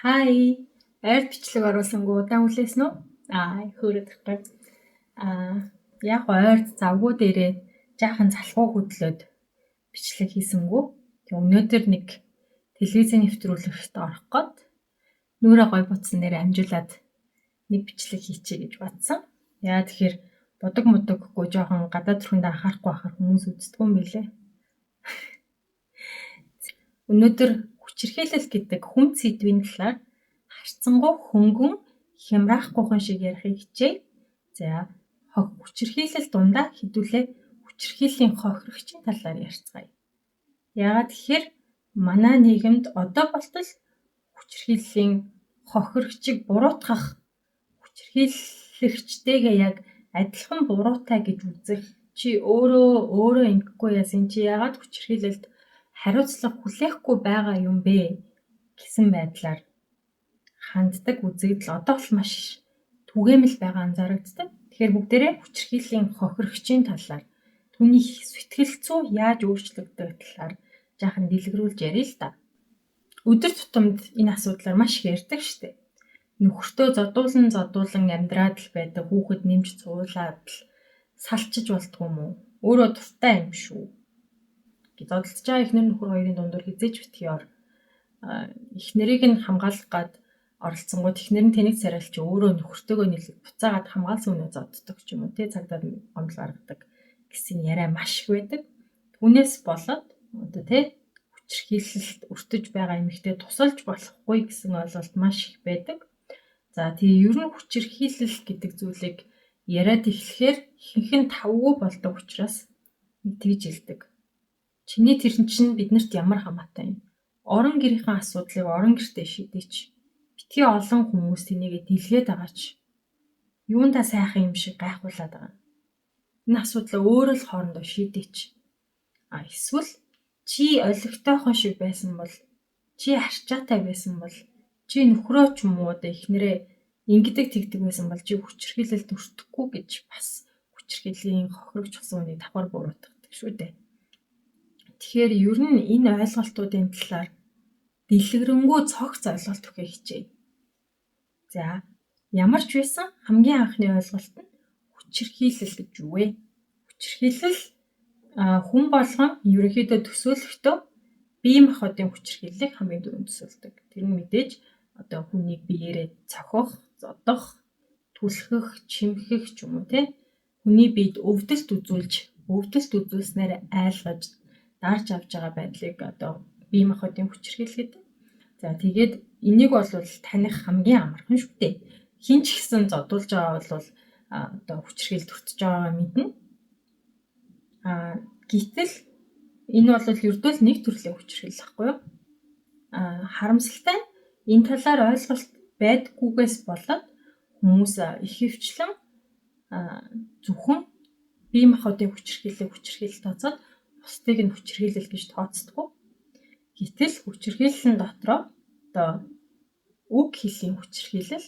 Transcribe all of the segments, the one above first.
Хай. Ард бичлэг оруулсангүй удаан хүлээсэн үү? Хөөрөдөхгүй. Яг ойрд завгүй дээрээ жаахан залхуу хөдлөөд бичлэг хийсэнгүү. Тэг өнөөдөр нэг телевизийн нэвтрүүлэгт орох гээд нүрээ гой бутсан нэр амжуулаад нэг бичлэг хийчихье гэж бодсон. Яа тэгэхээр будаг мудаггүй жоохон гадаад төрхөнд анхаарахгүй байхаар хүмүүс үздэг юм билээ. Өнөөдөр хүчирхийлэл гэдэг хүн сэдвийн талаар харцсангуй хөнгөн хямраахгүйхан шиг ярихыг хичээе. За, хүчирхийлэл дундаа хэдүүлээ хүчирхийллийн хохирогчийн талаар ярьцгаая. Яагаад тэгэхээр манай нийгэмд одоо болтол хүчирхийллийн хохирогчийг буруутгах хүчирхийлэгчтэйгээ яг адилхан буруутай гэж үзэх чи өөрөө ингэхгүй яасан чи яагаад хүчирхийлэлд хариуцлага хүлээхгүй байгаа юм бэ гэсэн байдлаар ханддаг үзэгдэл одоо бол маш түгээмэл байгаа анзаарэгддэг. Тэгэхээр бүгдээрээ хүчирхийллийн хохирогчийн талаар түүний сэтгэл зүй яаж өөрчлөгдөг талаар жаахан дэлгэрүүлж ярил л да. Өдөр тутамд энэ асуудлаар маш их ярьдаг штеп. Нөхөртөө зодуулан амьдраад л байдаг хүүхэд нэмж цуулаад л салчиж болдгоо юм уу? Өөрөө дуртай юм шүү. Зодолцож байгаа эхнэр нөхөр хоёрын дундуур хизээж битгий эхнэрийг нь хамгаалах гад оролцсонгууд эхнэр нь тэнэг царайлч өөрөө нөхөртөөгөө нийлэг буцаагаад хамгаалсан үнэ зодддог ч юм уу тий цагдаад гомдол гаргадаг гэсэн яриа маш их байдаг. Түүнээс болоод одоо тий хүчирхийлэлд өртөж байгаа эмэгтэй тусалж болохгүй гэсэн ойлголт маш их байдаг. За тэгээ ер нь хүчирхийлэл гэдэг зүйлийг яриад эхлэхээр ихэнх нь тавгүй болдог учраас тэгж хэлдэг. Чиний тэрэн чинь биднэрт ямар хамаатай юм? Орон гэрийн асуудлыг орон гэртээ шийдээч. Битгий олон хүмүүс тэнийгээ дэлгээд байгаач. Юундаа сайхан юм шиг гайхуулаад байгаа. Энэ асуудлаа өөрөө л хоорондоо шийдээч. Эсвэл чи олигтойхон шиг байсан бол, чи харчаатай байсан бол, чи нөхрөө ч юм уу одоо ихнэрээ ингэдэг тэгдэг байсан бол чи хүчирхийлэлд өртөхгүй гэж бас хүчирхийллийн хохирогч болсон үнийг давхар буруутгадаг шүү дээ. Тэгэхээр ер нь энэ ойлголтуудын талаар дэлгэрэнгүй цогц ойлголт өгөхийг хичээе. За, ямар ч байсан хамгийн анхны ойлголт нь хүчирхийлэл гэж юу вэ? Хүчирхийлэл хүн болгон ерөнхийдөө төсөөлөхдөө бие махбодын хүчирхийллийг хамгийн түрүүнд төсөөлдөг. Тэр нь мэдээж одоо хүний биеэрээ цохих, зодох, түлхэх, чимхэх ч юм уу те. Хүний биед өвдөлт үзүүлснээр айлгаж дарж авч байгаа байдлыг одоо бие махбодын хүчирхийлэл гэдэг. За тэгээд энийг бол таних хамгийн амархан шүү дээ. Хин ч гэсэн зодуулж байгаа бол одоо хүчирхийлэлд өртөж байгаагаа мэднэ. Гэтэл энэ бол ердөө л нэг төрлийн хүчирхийлэл байхгүй юу? Харамсалтай энэ талаар ойлголт байдаггүйгээс болоод хүмүүс их хвчлэн зөвхөн бие махбодын хүчирхийлэл тооцоод бусдыг нь хүчирхийлэл гэж тооцдог. Гэтэл хүчирхийллийн дотроо одоо үг хэллийн хүчирхийлэл,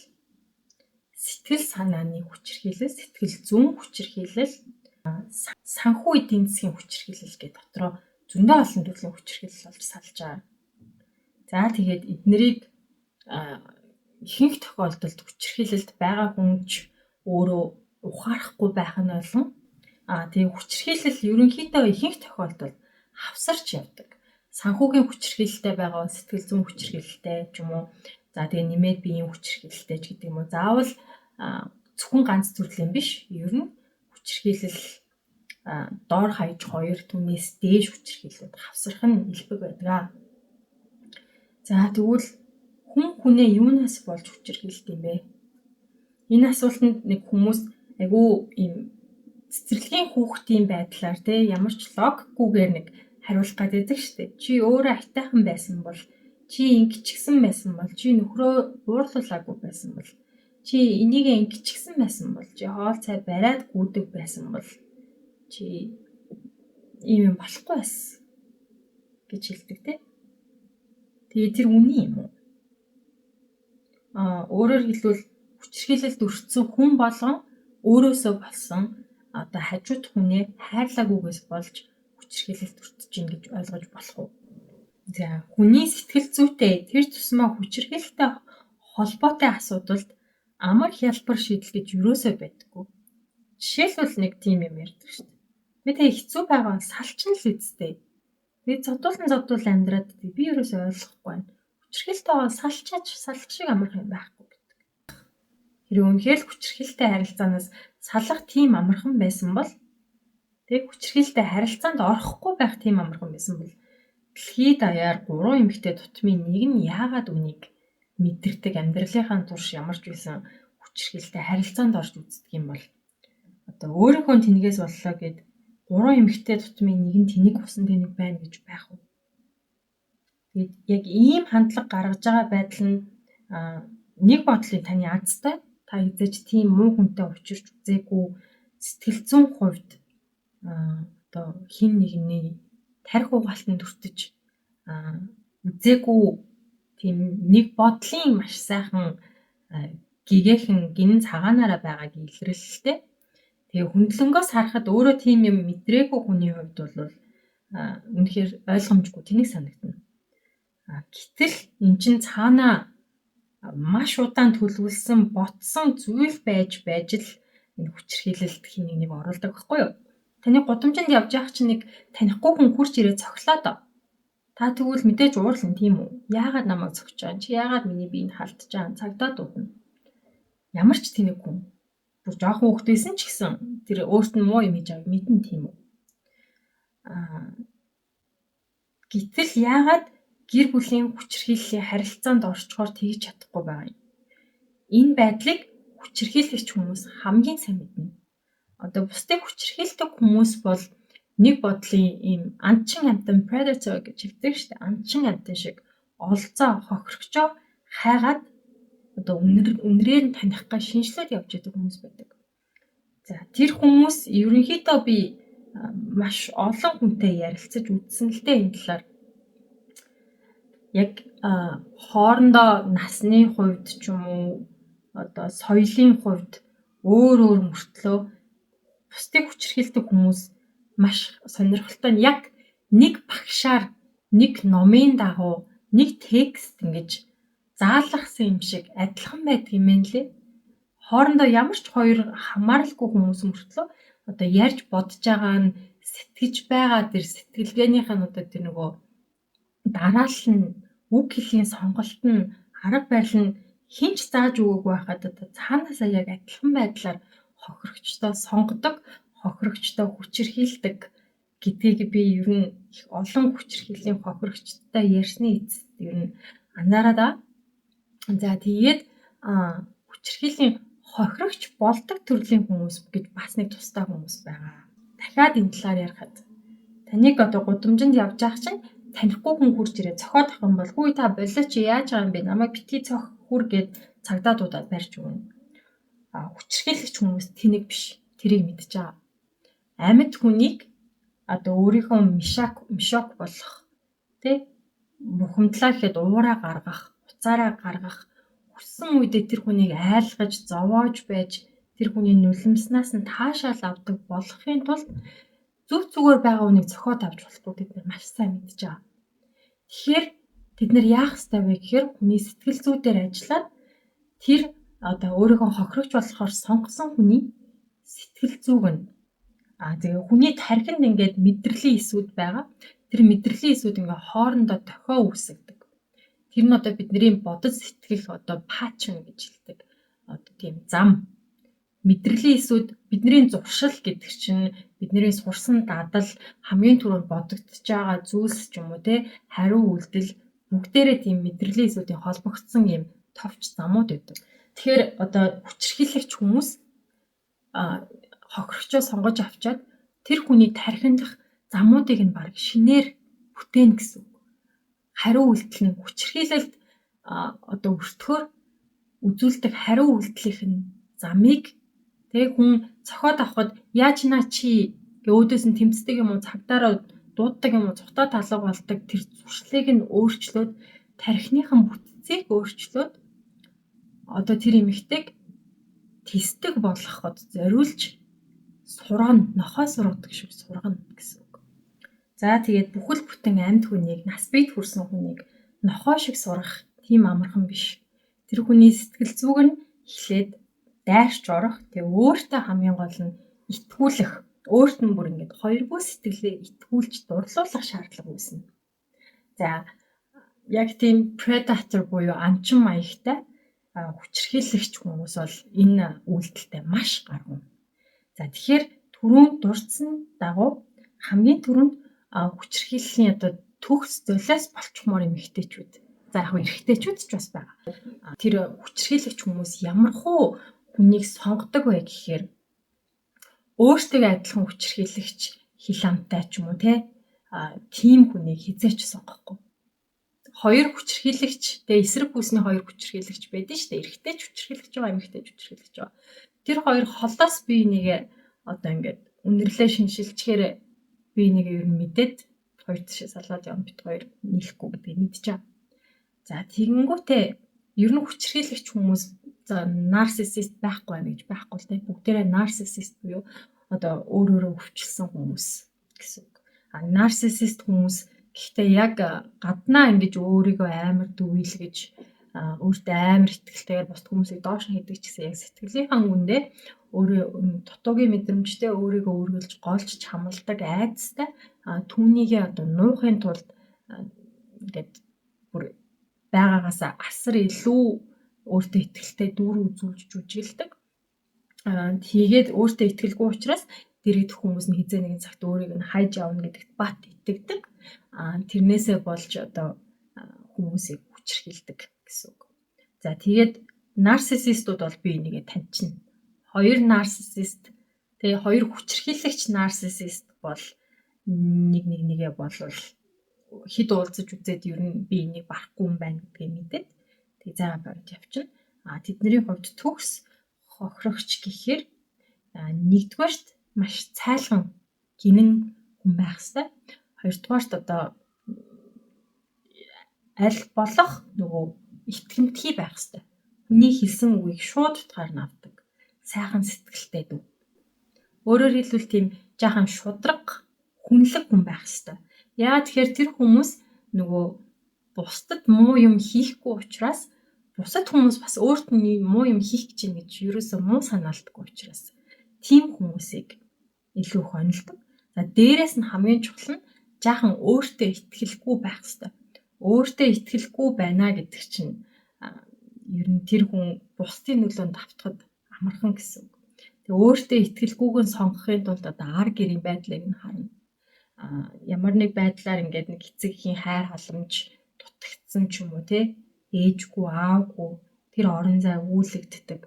сэтгэл санааны хүчирхийлэл, сэтгэл зүйн хүчирхийлэл, санхүү эдийн засгийн хүчирхийлэл гэх дотроо зөндөө олон төрлийн хүчирхийлэл болж салж байгаа. За тэгээд эднэрийг ихэнх тохиолдолд хүчирхийлэлд байгаа хүн ч өөрөө ухаарахгүй байх нь ойлгон. Тэгээ хүчирхийлэл ерөнхийдөө ихэнх тохиолдолд хавсарч явдаг. Санхүүгийн хүчирхийлэлтэй байгаа сэтгэл зүйн хүчирхийлэлтэй ч юм уу. За тэгээ нэмээд биеийн хүчирхийлэлтэй ч гэдэг юм уу. Заавал зөвхөн ганц төрлийн биш. Ер нь хүчирхийлэл доор хаяж хоёр түнээс дээш хүчирхийлэлд хавсрах нь илбэг байдаг. За тэгвэл хүн хүнээ юунаас болж хүчирхийлдэг юм бэ? Энэ асуултанд нэг хүмүүс айгүй ийм цэцэрлэгийн хүүхдийн байдлаар те ямар ч логикгүйгээр нэг хариулах гэдэг шүү дээ. Чи өөрөө айтайхан байсан бол, чи ингэчихсэн байсан бол, чи нөхрөө уурлуулаагүй байсан бол, чи энийг ингэчихсэн байсан бол, чи хоол цай бариад гүйдэг байсан бол, чи ийм юм болохгүй байсан гэж хэлдэг те. Тэгээ тэр үний юм уу? Өөрөөр хэлбэл хүчирхийлэлд өртсөн хүн болгон өөрөөсөө болсон одоо хажууд хүнээ хайрлаагүйгээс болж хүчирхийлэлд өртөж гин гэж ойлгож болох уу? За хүний сэтгэл зүйтэй тэр тусмаа хүчирхээлтэй холбоотой асуудалд амар хялбар шийдэл гэж юусоо байдаггүй. Жишээлбэл нэг тийм юм ярьдаг шүү дээ. Би тэг хэцүү байгаа салчин л үсттэй. Би зодуулан амьдраад би юусоо ойлгохгүй байна. Хүчирхээлтэй байгаа салчаач салх шиг амарх юм байхгүй гэдэг. Тэр үнэхээр л хүчирхээлтэй харилцаанаас салах тийм амархан байсан бол тэг хүчирхээлтэй харилцаанд орохгүй байх тийм амархан байсан бол дэлхийд даяар 3 эмэгтэй тутмын нэг нь яагаад үнийг мэдэрдэг амьдралынхаа турш ямарч байсан хүчирхээлтэй харилцаанд орж үздэг юм бол одоо өөрийнхөө тэнэгээс боллоо гэд 3 эмэгтэй тутмын нэг нь тэнэг усан тэнэг байна гэж байх уу? Тэгээд яг ийм хандлага гаргаж байгаа байдал нь нэг бодлын таны азтай та хизээж тийм муу хүнтэй учирч үзээгүй сэтгэл зүйн хувьд одоо хин нэгний тарих угаалтанд өртөж үзээгүй тийм нэг бодлын маш сайхан гэгээхэн гинэн цагаанаараа байгааг илэрлэлтэй. Тэгээ хөндлөнгөөс харахад өөрөө тийм юм мэдрээгүй хүний хувьд бол үнэхээр ойлгомжгүй тэнэг санагдана. Гэтэл эн чин цаанаа маш удаан төлөвлөсөн ботсон зүйл байж л энэ хүчирхийлэлд хин нэг оруулдаг байхгүй юу? Таны гудамжинд явж явах чинь нэг танихгүй хүн хурж ирээ цохлоо доо. Та тэгвэл мэдээж уурлана тийм үү? Яагаад намайг цогч байгаа? Чи яагаад миний биеийг халтж байгаа? Цагдаа дуудана. Ямар ч тэнэг хүн. Бүр жоохон хүүхдээсэн ч гэсэн тэр өөрт нь муу юм хийж байгааг мэдэн тийм үү? Гэтэл яагаад гэр бүлийн хүчирхийллийн харилцаанд орчхоор тэгж чадахгүй байгаа юм? Энэ байдлыг хүчирхийлэгч хүмүүс хамгийн сайн мэднэ. Одоо бусдыг хүчирхийлдэг хүмүүс бол нэг бодлын ийм анчин амтан predator гэж хэлдэг шүү дээ. Анчин амтан шиг олзоо хохирогчоо хайгаад одоо үнрээр нь таних гай шинжлээд явж байгаа хүмүүс байдаг. За тэр хүмүүс ерөнхийдөө би маш олон хүнтэй ярилцаж үзсэн л дээ энэ талаар. Яг хоорондоо насны хувьд ч юм уу одоо соёлын хувьд өөр мөртлөө бусдыг хүчирхийлдэг хүмүүс маш сонирхолтой нь яг нэг багшаар нэг номын дагуу нэг текст ингэж заалгасан юм шиг адилхан байдаг юм ээ лээ. Хоорондоо ямар ч хоёр хамааралгүй хүмүүс мөртлөө одоо ярьж бодож байгаа нь сэтгэж байгаа тэр сэтгэлгээнийх нь одоо тэр нөгөө дараалал нь үг хэлхийн сонголт нь арга барил нь хинч зааж өгөөгүй байхад одоо цаанаасаа яг адилхан байдлаар хохирогчтой сонгодог, хохирогчтой хүчирхийлдэг гэдгийг би ер нь их олон хүчирхийллийн хохирогчтой ярьсны эцэст ер нь анзаараад. За тэгээд хүчирхийллийн хохирогч болдог төрлийн хүмүүс гэж бас нэг тустай хүмүүс байгаа. Дахиад энэ талаар ярихад таныг одоо гудамжинд явж байгаа чинь танихгүй хүн хурж ирээ цохоод ах юм бол хүй та болоо чи яаж байгаа юм бэ? Намайг битгий цох хүр гэд цагдаа дуудаад барьж өгнө. Хүчирхийлэгч хүмүүс тэнэг биш. Тэрийг мэдж байгаа. Амьд хүнийг одоо өөрийнхөө мишок болох тий бухимдлаа гэхэд уураа гаргах, уцаараа гаргах хүссэн үедээ тэр хүнийг айлгаж, зовоож байж тэр хүний нулимснаас нь таашаал авдаг болохын тулд зүг зүгээр байгаа хүнийг цохоод авч болохгүй бид нар маш сайн мэдж байгаа. Тэгэхээр бид нар яах ёстой вэ гэхээр хүний сэтгэл зүй дээр ажиллаад тэр одоо өөрийнхөө хохирогч болохоор сонгосон хүний сэтгэл зүйг нь тэгээ хүний тархинд ингээд мэдрэлийн эсүүд байгаа. Тэр мэдрэлийн эсүүд ингээд хоорондоо дохио үүсгдэг. Тэр нь одоо бидний бодож сэтгэх одоо паттерн гэж хэлдэг. Одоо тийм зам. Мэдрэлийн эсүүд бидний зуршил гэдэг чинь бидний сурсан дадал хамгийн түрүүнд бодогдож байгаа зүйлс ч юм уу те хариу үйлдэл бүгдээрээ тийм мэдрэлийн эсүүдийн холбогдсон юм товч замууд байдаг. Тэгэхээр одоо хүчирхийлэгч хүмүүс хохирогчоо сонгож авчаад тэр хүний тархиндх замуудыг нь баг шинээр бүтээн гэсэн үг. Хариу үйлдэл нь хүчирхийлэлд одоо өртгөөр үзүүлдэг хариу үйлдэлийнх нь замыг тэг хүн цохоод авахд яаж наа чи өөдөөс нь тэмцдэг юм уу цагдаараа дууддаг юм уу цухтаа талга болдог тэр зуршлыг нь өөрчлөөд тархиныхан бүтцийг өөрчлөөд одоо тэр эмэгтэйг тэстэг болгоход зориулж сургана, нохой сургадаг шиг сургана гэсэн үг. За тэгээд бүхэл бүтэн амьд хүнийг, нас бийд хүрсэн хүнийг нохоо шиг сурах тийм амархан биш. Тэр хүний сэтгэл зүг нь эхлээд дайрч орох, тэг өөртөө хамгийн гол нь итгүүлэх, өөрт нь бүр ингээд хоёргүй сэтгэлээ итгүүлж дурлуулах шаардлага үүснэ. За яг тийм predator буюу анчин маягтай хүчирхийлэгч хүмүүс бол энэ үйлдэлтэй маш гаргав. За тэгэхээр түрүүнд дурдсан дагуу хамгийн түрүүнд хүчирхийллийн одоо төгс золиос болчихмоор эмэгтэйчүүд. За яг эрэгтэйчүүд ч бас байгаа. Тэр хүчирхийлэгч хүмүүс ямар хуу хүнийг сонгодог вэ гэхээр өөртөө адилхан хүчирхийлэгч хил амтай ч юм уу тийм хүнийг хизээч сонгохгүй. Хоёр хүчирхийлэгч эсрэг хүсний хоёр хүчирхийлэгч байдаг шүү дээ. Эрэгтэйч хүчирхийлэгч байгаа, эмэгтэйч хүчирхийлэгч байгаа. Тэр хоёр холоос бие нэгэ одоо ингээд үнэрлээ шиншилчихээр бие нэгэ ер нь мэдээд хоёр тишээ салгаад явна бит хоёр нийлэхгүй гэдгийг мэдчихэв. За тэгэнгүүтээ ер нь хүчирхийлэгч хүмүүс за нарциссист байхгүй байна гэж байхгүй л дээ. Бүгдээрээ нарциссист буюу одоо өөрөөрөө өвчлсөн хүмүүс гэсэн үг. Нарциссист хүмүүс гэхдээ яг гаднаа ингэж өөрийгөө амар дүгийлгэж өөртөө амар ихтэйгээр бусд хүмүүсийг доош нь хийдэг ч гэсэн яг сэтгэлийнхаа үндэ өөрөө дутуугийн мэдрэмжтэй өөрийгөө үргэлж голж чамладаг айдастай түүнийгээ одоо нуухын тулд ингээд бүр байгаагаас асар илүү өөртөө ихтэй дүр үзүүлж жүжиглдэг. Тэгээд өөртөө итгэлгүй учраас дэрэгдэх хүмүүс нь хизээ нэгэн цагт өөрийг нь хайж авна гэдэгт бат итгэдэг. Тэрнээсээ болж одоо хүмүүсийг хүчирхийлдэг гэсэн үг. За тэгээд нарциссистууд бол бие нэгэ таньчна. Хоёр нарциссист тэгээ хоёр хүчирхийлэгч нарциссист бол нэгээ болвол хэд уулзаж үзээд ер нь би энийг барахгүй юм байна гэдгийг мэдээд тэг зайгаа барьж явчихна. Тэдний хувьд төгс хохирогч гэхээр нэгдүгээрт маш цайлган гинэн хүн байх хэвээр. Хоёрдугаарт одоо аль болох нөгөө итгэмтгий байх хэвээр. Хүний хэлсэн үгийг шууд утгаар нь авдаг. Сайхан сэтгэлтэй дүү. Өөрөөр хэлбэл тийм жаахан шудраг, хүнлэг хүн байх хэвээр. Яагаад тэгэхээр тэр хүмүүс нөгөө бусдад муу юм хийхгүй учраас бусад хүмүүс бас өөрт нь муу юм хийх гэж юм гэж ерөөсөө муу санаалдаггүй учраас тийм хүмүүсийг илүү их онилдог. За дээрээс нь хамгийн чухал нь жаахан өөртөө итгэлгүй байх хэвээр. Өөртөө итгэлгүй байна гэдэг чинь ер нь тэр хүн бусдын нөлөөнд автахад амархан гэсэн үг. Тэгээ өөртөө итгэлгүйг нь сонгохын тулд одоо ар гэрийн байдлыг нь харна. Ямар нэг байдлаар ингээд нэг эцэг эхийн хайр халамж дутагдсан ч юм уу ээжгүй аавгүй тэр орон зай үүлэгддэг.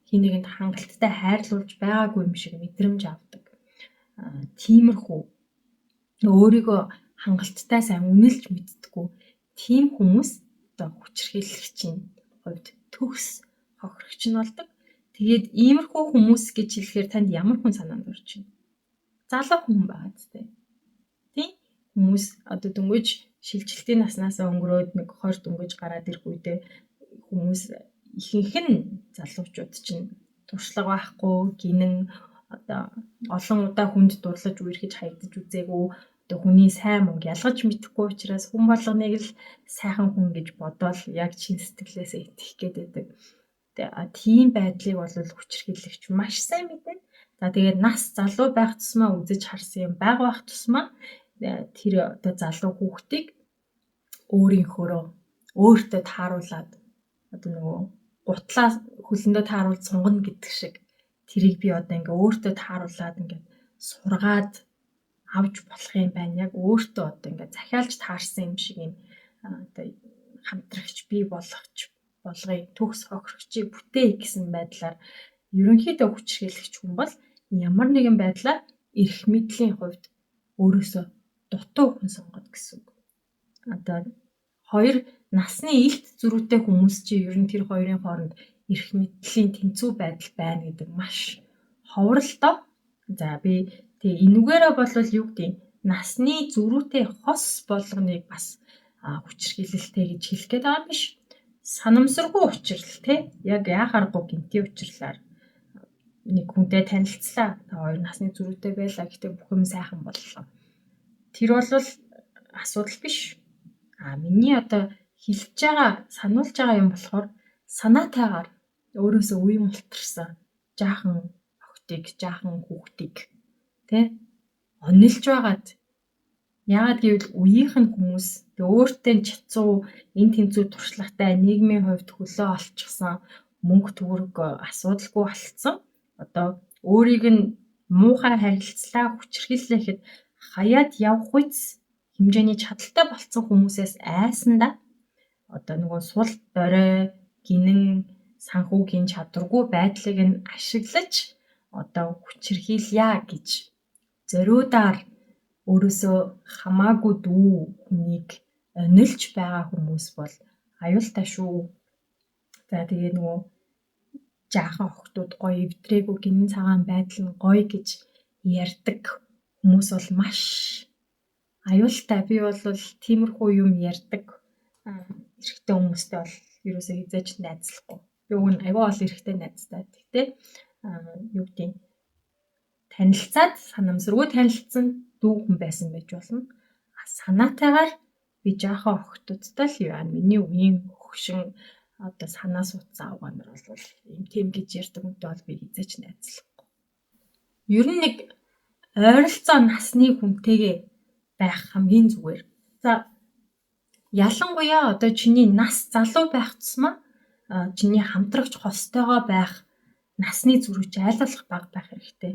Хин нэгэнд хангалттай хайрлуулж байгаагүй юм шиг мэдрэмж авдаг. Тиймэрхүү өөрийгөө хангалттай сайн үнэлж мэддэггүй тийм хүмүүс одоо хүчирхийлэгчийн хувьд төгс хохирогч нь болдог. Тэгээд иймэрхүү хүмүүс гэж хэлэхээр танд ямар хүн санаанд орж байна? Залуу хүн байгаа зү. Тийм хүмүүс одоо дөнгөж шилжилтийн наснаас өнгөрөөд нэг 20 дөнгөж гараад ирэх үедээ хүмүүс ихэнх нь залуучууд чинь туршлага байхгүй гинэн одоо олон удаа хүнд дурлаж үерхэж хаягдаж үзээгүй одоо хүний сайн муу ялгаж мэдэхгүй учраас хүн болгоныг л сайхан хүн гэж бодоол яг чин сэтгэлээсээ итгэх гээд байдаг. Тийм байдлыг бол хүчирхийлэгч маш сайн мэднэ. За тэгээд нас залуу байх тусмаа үзэж харсан юм байх тусмаа тэр одоо залуу хүүхдийг өөртөө тааруулаад одоо нөгөө гутлаа хөлөндөө тааруул сунгана гэдэг шиг тэрийг би одоо ингээ өөртөө тааруулаад ингээ сургаад авч болох юм байна. Яг өөртөө одоо ингээ захиалж таарсан юм шиг юм одоо хамтрагч бий болгоё төгс хохирогчийг бүтээе гэсэн байдлаар ерөнхийдөө хүчирхийлэгч хүн бол ямар нэгэн байдлаар эрх мэдлийн хувьд өөрөөсөө дутуу хүн сонгоод гэсэн үг. Одоо хоёр насны илт зөрүүтэй хүмүүс чи ер нь тэр хоёрын хооронд эрх мэдлийн тэнцүү байдал байна гэдэг маш ховор л доо. За би тэгээ энүүгээрээ болвол юу гэдэг насны зөрүүтэй хос болгоныг бас хүчирхийлэлтэй гэж хэлэх гээд байгаа биш. Санамсаргүй учрал яг яхааргүй гинти учрлаар нэг хүнтэй танилцлаа. Та хоёр насны зөрүүтэй байлаа. Гэхдээ бүх юм сайхан боллоо. тэр бол асуудал биш. Миний одоо хэлж байгаа, сануулж байгаа юм болохоор санаатайгаар өөрөөсөө үе мултарсан жаахан охтыг, жаахан хүүхдийг онилж байгаад яагаад гэвэл үеийнх нь хүмүүс өөртөө чацуу эн тэнцүү туршлагатай нийгмийн хувьд хөлөө олчихсан мөнгө төгрөг асуудалгүй болцсон. Одоо өөрийг нь муухай харилцлаа хүчрхийлэхэд хаяад явах үз хэмжээний чадaltaй болцсон хүмүүсээс айсандаа одоо нөгөө сул дорой гинэн санхүүгийн чадваргүй байдлыг нь ашиглаж одоо хүчрхийлье гэж зориудаар өөрөөсөө хамаагүй дүү хүнийг онилж байгаа хүмүүс бол аюултай шүү. За тэгээ нөгөө жаахан охтууд гоё эвдрээгүй гинэн цагаан байдал нь гоё гэж ярьдаг хүмүүс бол маш аюултай. Би бол тиймэрхүү юм ярьдаг эрэгтэй хүмүүстэй бол ерөөсөө хизээж найзлахгүй. Би уг нь аюул ол эрэгтэй найзтай. Тэгтээ юу гэдэг нь танилцаад санамсаргүй танилцсан дүү хүн байсан байж болно. Санаатайгаар би жаахан охтуудтай л яа миний үеийн хөгшин одоо санаа суудсан аваа нар бол юм тийм гэж ярьдаг үнтэй бол би хизээч найзлахгүй. Ер нь нэг ойролцоо насны хүнтэйгээ байх хамгийн зүгээр. За ялангуяа одоо чиний нас залуу байх тусмаа чиний хамтрагч хостойгоо байх насны зүрхч айлуулах бага байх хэрэгтэй.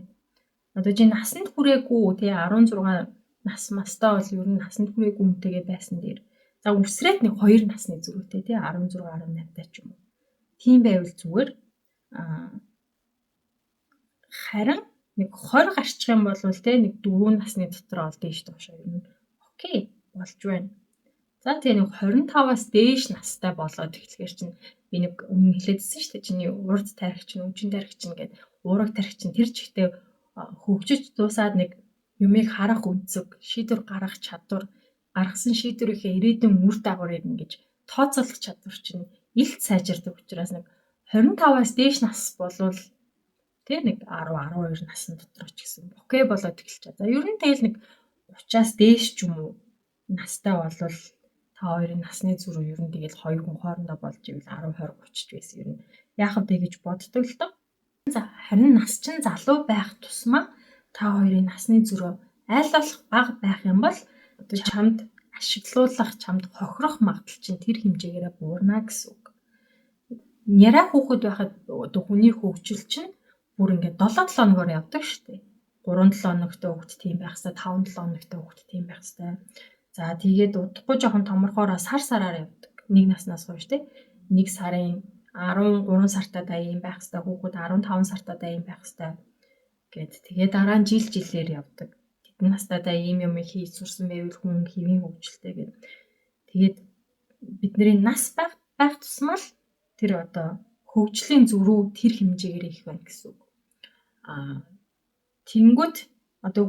Одоо чи насанд хүрээгүй тий 16 нас мастай бол ер нь насанд хүрээгүй хүнтэйгээ байсан дээр за үсрээд нэг 2 насны зүрхтэй тий 16 18 таа ч юм уу. Тийм байвал зүгээр. Харин нэг 20 гарчих юм бол тий нэг 4 насны дотор ол дээш доошоо ер нь окей болж байна. За тэгээ нэг 25-аас дээш настай болоод эхлэхээр чинь би нэг өмнө хэлээдсэн шүү дээ. Чиний урд тарих чинь, өмчин тарих чинь гэдэг уураг тарих чинь тэр чигтээ хөгжиж дуусаад нэг юмыг харах үнцэг, шийдвэр гаргах чадвар, гаргасан шийдвэрийнхээ ирээдүйн үр дагаврыг ингэж тооцоолох чадвар чинь илт сайжирдаг учраас нэг 25-аас дээш нас болвол тий нэг 10 12 насны дотор ч гэсэн окей болоод эхэлж байгаа. За ер нь тэгэл нэг 30-аас дээш ч юм уу настай болвол та хоёрын насны зүрх ер нь тэгэл хоёр хүн хоорондоо болж ивэл 10 20 30 ч байсан ер нь яах вэ гэж боддог л доо. За харин нас чинь залуу байх тусмаа та хоёрын насны зүрх айлуулах бага байх юм бол одоо чамд ашиглуулах, чамд хохирох магадлал чинь тэр хэмжээгээр буурна гэсэн үг. Няраа хүүхэд байхад одоо хүний хөгжил чинь бүр ингээд 7-7 хоногоор явдаг шүү дээ. 3-7 хоногтой хүүхэд тийм байх хэвээр, 5-7 хоногтой хүүхэд тийм байх хэвээр. За тэгээд удахгүй жоохон томорхороо сар сараар явдаг. Нэг наснаас хойш тий. Нэг сарын 13 сартаа даян байх хэвээр, хүүхэд 15 сартаа даян байх хэвээр гэд тэгээд дараа нь жилээр явдаг. Тэдэн настайдаа ийм юм хийж сурсан байвал хүн хэвийн хөгжилтэй гэд. Тэгээд бидний нас байх тусмал тэр одоо хөгжлийн зөрүү тэр хэмжээгээр их байна гэсэн үг. Тэнгүүд одоо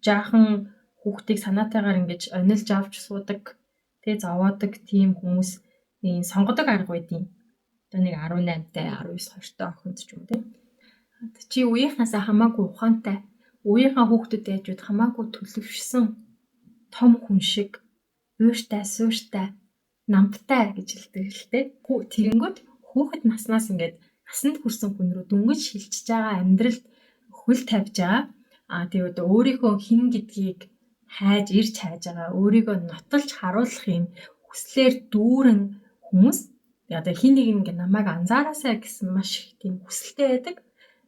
жаахан хүүхдийг санаатайгаар ингэж онилж авч суудаг, тэг зовоодаг тийм хүмүүс сонгодог арга байдیں۔ Одоо нэг 18-тай, 19-20-тай охинд ч юм тий. Чи үеийнхнаасаа хамаагүй ухаантай, үеийнхаа хүүхдүүд яжууд хамаагүй төлөвшсөн том хүн шиг ууртай, сууртай, намтай гэж хэлдэг л тий. Тэгэнгүүт хүүхэд наснаас ингээд насанд хүрсэн хүн рүү дөнгөж шилжиж байгаа амьдралд хөл тавьж байгаа. Тэгээд өөрийнхөө хэн гэдгийг хайж ирж хайж байгаа, өөрийгөө нотолж харуулах юм хүслээр дүүрэн хүмүүс одоо хин нэг ингээ намайг анзаараасай гэсэн маш их тийм хүсэлтэй байдаг.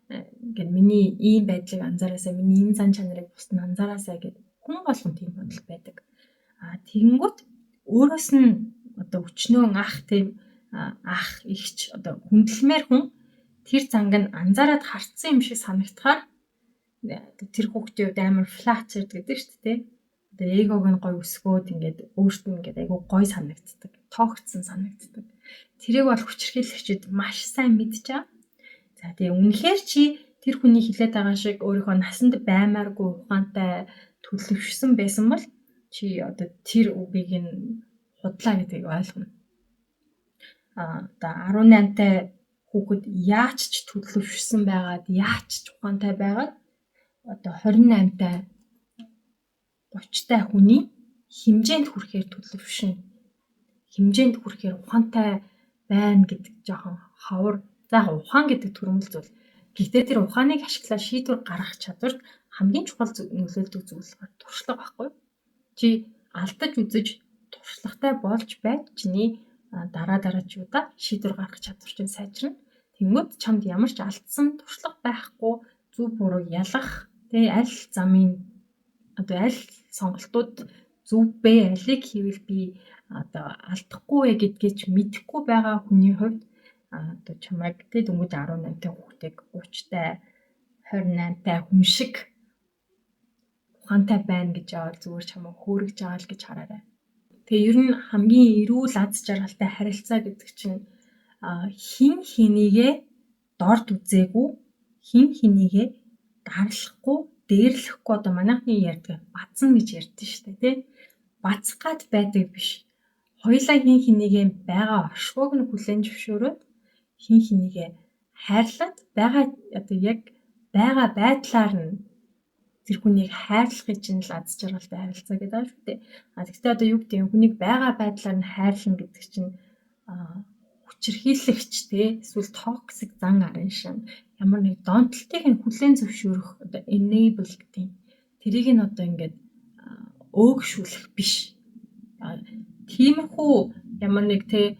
Ингээд миний ийм байдлыг анзаараасай, миний энэ зан чанарыг бусд нь анзаараасай гэдэг хүн болгон тийм бодол байдаг. Тэгэнгүүт өөрөөс нь одоо өчнөө ах тийм ах ихч одоо хүндэлмээр хүн тэр занг нь анзаараад харцсан юм шиг санагдахаар тэр хүүхдийн үед амар флац гэдэг шүү дээ. Одоо эгог нь гой өсгөөд ингээд өөрт нь ингээд айгу гой санагддаг, тоогцсон санагддаг. Тэрийг бол хүчирхийлэгчид маш сайн мэдж байгаа. За тэгээ үнэхээр чи тэр хүний хилээд байгаа шиг өөрийнхөө насанд баймааргүй ухаантай төлөвшсөн байсан бол чи одоо тэр үгийг нь худлаа гэдгийг ойлгоно. Одоо 18-тай хүүхэд яач ч төлөвшсөн байгаад, яач ч ухаантай байгаад одоо 28-тай 30-тай хүний хэмжээнд хүрэхээр төлөвшнө. Хэмжээнд хүрэхээр ухаантай байна гэдэг жоохон ховор. За яг ухаан гэдэг төрөмөл зүйл. Гэхдээ тэр ухааныг ашиглаад шийдвэр гаргах чадварт хамгийн чухал нөлөөлдөг зүйл бол туршлага байхгүй юу? Чи алдаж үзэж туршлагатай болж байж чиний дараачуудаа шийдвэр гаргах чадвар чинь сайжирна. Тэнгүүд чамд ямар ч алдсан туршлага байхгүй зөв буруу ялгах аль замын аль сонголтууд зөв бэ, алийг хийвэл би алдахгүй вэ гэдгийг ч мэдэхгүй байгаа хүний хувьд чамайг дөнгөж 18-тай хүүхдийг 30-тай 28-тай хүн шиг ухаантай байна гэж яваад зүгээр чамайг хөөргөж байгаа л гэж хараарай. Тэгээ ер нь хамгийн эрүүл аз жаргалтай харилцаа гэдэг чинь хин хэнийгээ дорд үзээгүй, хин хэнийгээ гарлахгүй, дээрлэхгүй одоо манайхны ярьдаг бацсан гэж ярьдэн шүү дээ, тий? Бацах гад байдаг биш. Хоёулаа хин хэнийгээ байгаа оршихуйг нь хүлээн зөвшөөрөөд хин хэнийгээ хайрлаад байгаа одоо яг байгаа байдлаар нь тэр хүнийг хайрлахыг чинь л аз жаргалтай харилцаа гэдэг аа шүү дээ. Гэхдээ одоо юу гэдэг юм хүнийг байгаа байдлаар нь хайрлна гэдэг чинь хүчирхийлэгч те эсвэл токсик зан арын шин ямар нэг донтолтыг нь хүлээн зөвшөөрөх одоо enable гэдэг юм. Тэрийг нь одоо ингээд өөгшүүлэх биш. Тиймэрхүү ямар нэг те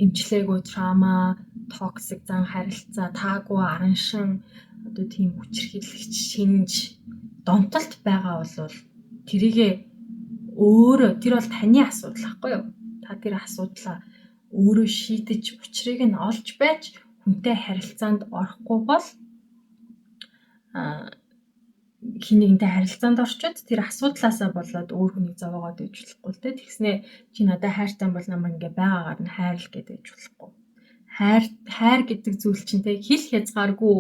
эмчлээгүй трама, токсик зан харилцаа, таагүй арын шин одоо тийм хүчирхийлэгч шинж донтолт байгаа бол тэрийгэ өөрөө тэр бол таны асуудал байхгүй юу? Та тэр асуудлаа өөрөө шийдэж учрыг нь олж байж хүнтэй харилцаанд орохгүй бол хин нэгнтэй харилцаанд орчод тэр асуудлаасаа болоод өөр хүнийг зовоогоод иж болохгүй л дээ. Тэгснээ чи надад хайртай бол намайг ингээ байгаагаар нь хайрл гэдэг иж болохгүй. Хайр гэдэг зүйл чинь те хэл хязгааргүй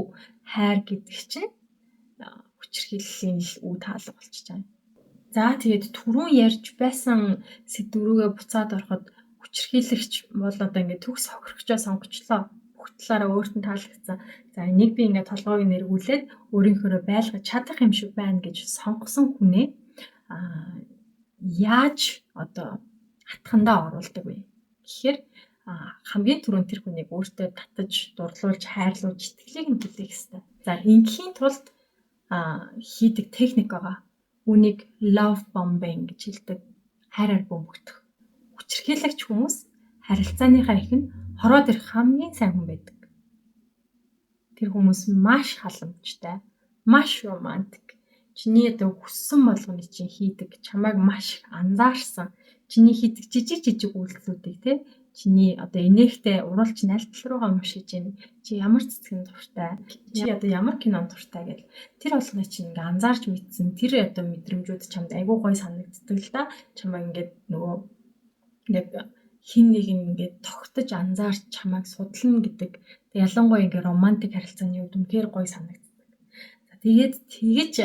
хайр гэдэг чинь хүчирхийллийн үе таалга болчихж байгаа. За тэгээд түрүүн ярьж байсан сэдврүүгээ буцаад ороход хүчирхийлэгч бол одоо ингээ төгс хохирогчоо сонгочлоо. Бүх талаараа өөрт нь таалагдсан. За энийг би ингээ толгойг нэргүүлээд өөрийнхөө байлгаж чадах юм шиг байна гэж сонгосон хүнээ яаж одоо хатхандаа оруулдаг вэ? Гэхдээ хамгийн түрүүнд тэр хүнийг өөртөө татаж, дурлуулж, хайрлуулж, итгэлийг нь бүтээх хэрэгтэй. За ингийн тулд хийдэг техник байгаа. Үүнийг love bombing гэж хэлдэг. Хайраар бөмбөгдөх. Хүчирхийлэгч хүмүүс харилцааныхаа ихэнд хороод ирэх хамгийн сайн хүн байдаг. Тэр хүмүүс маш халамжтай, маш романтик. Чиний одоо хүссэн болгоны чинь хийдэг, чамайг маш анзаарсан. Чиний хийдэг жижиг үйлдэлүүдийг те чиний одоо инээхтэй уруулч нь аль тал руугаа уншиж байна. Чи ямар цэцгэн дуртай, чи одоо ямар кинонд дуртай гэл тэр болгоны чинь ингээ анзаарч мэдсэн. Тэр одоо мэдрэмжүүд чамд айгүй гой санагддаг л да. Чамайг ингээд нөгөө яг хин нэг ингээд тогтож анзаарч чамайг судлана гэдэг. Тэг ялангуяа ингээ романтик харилцааны үед үнэхээр гой санагддаг. За тэгээд тэгэж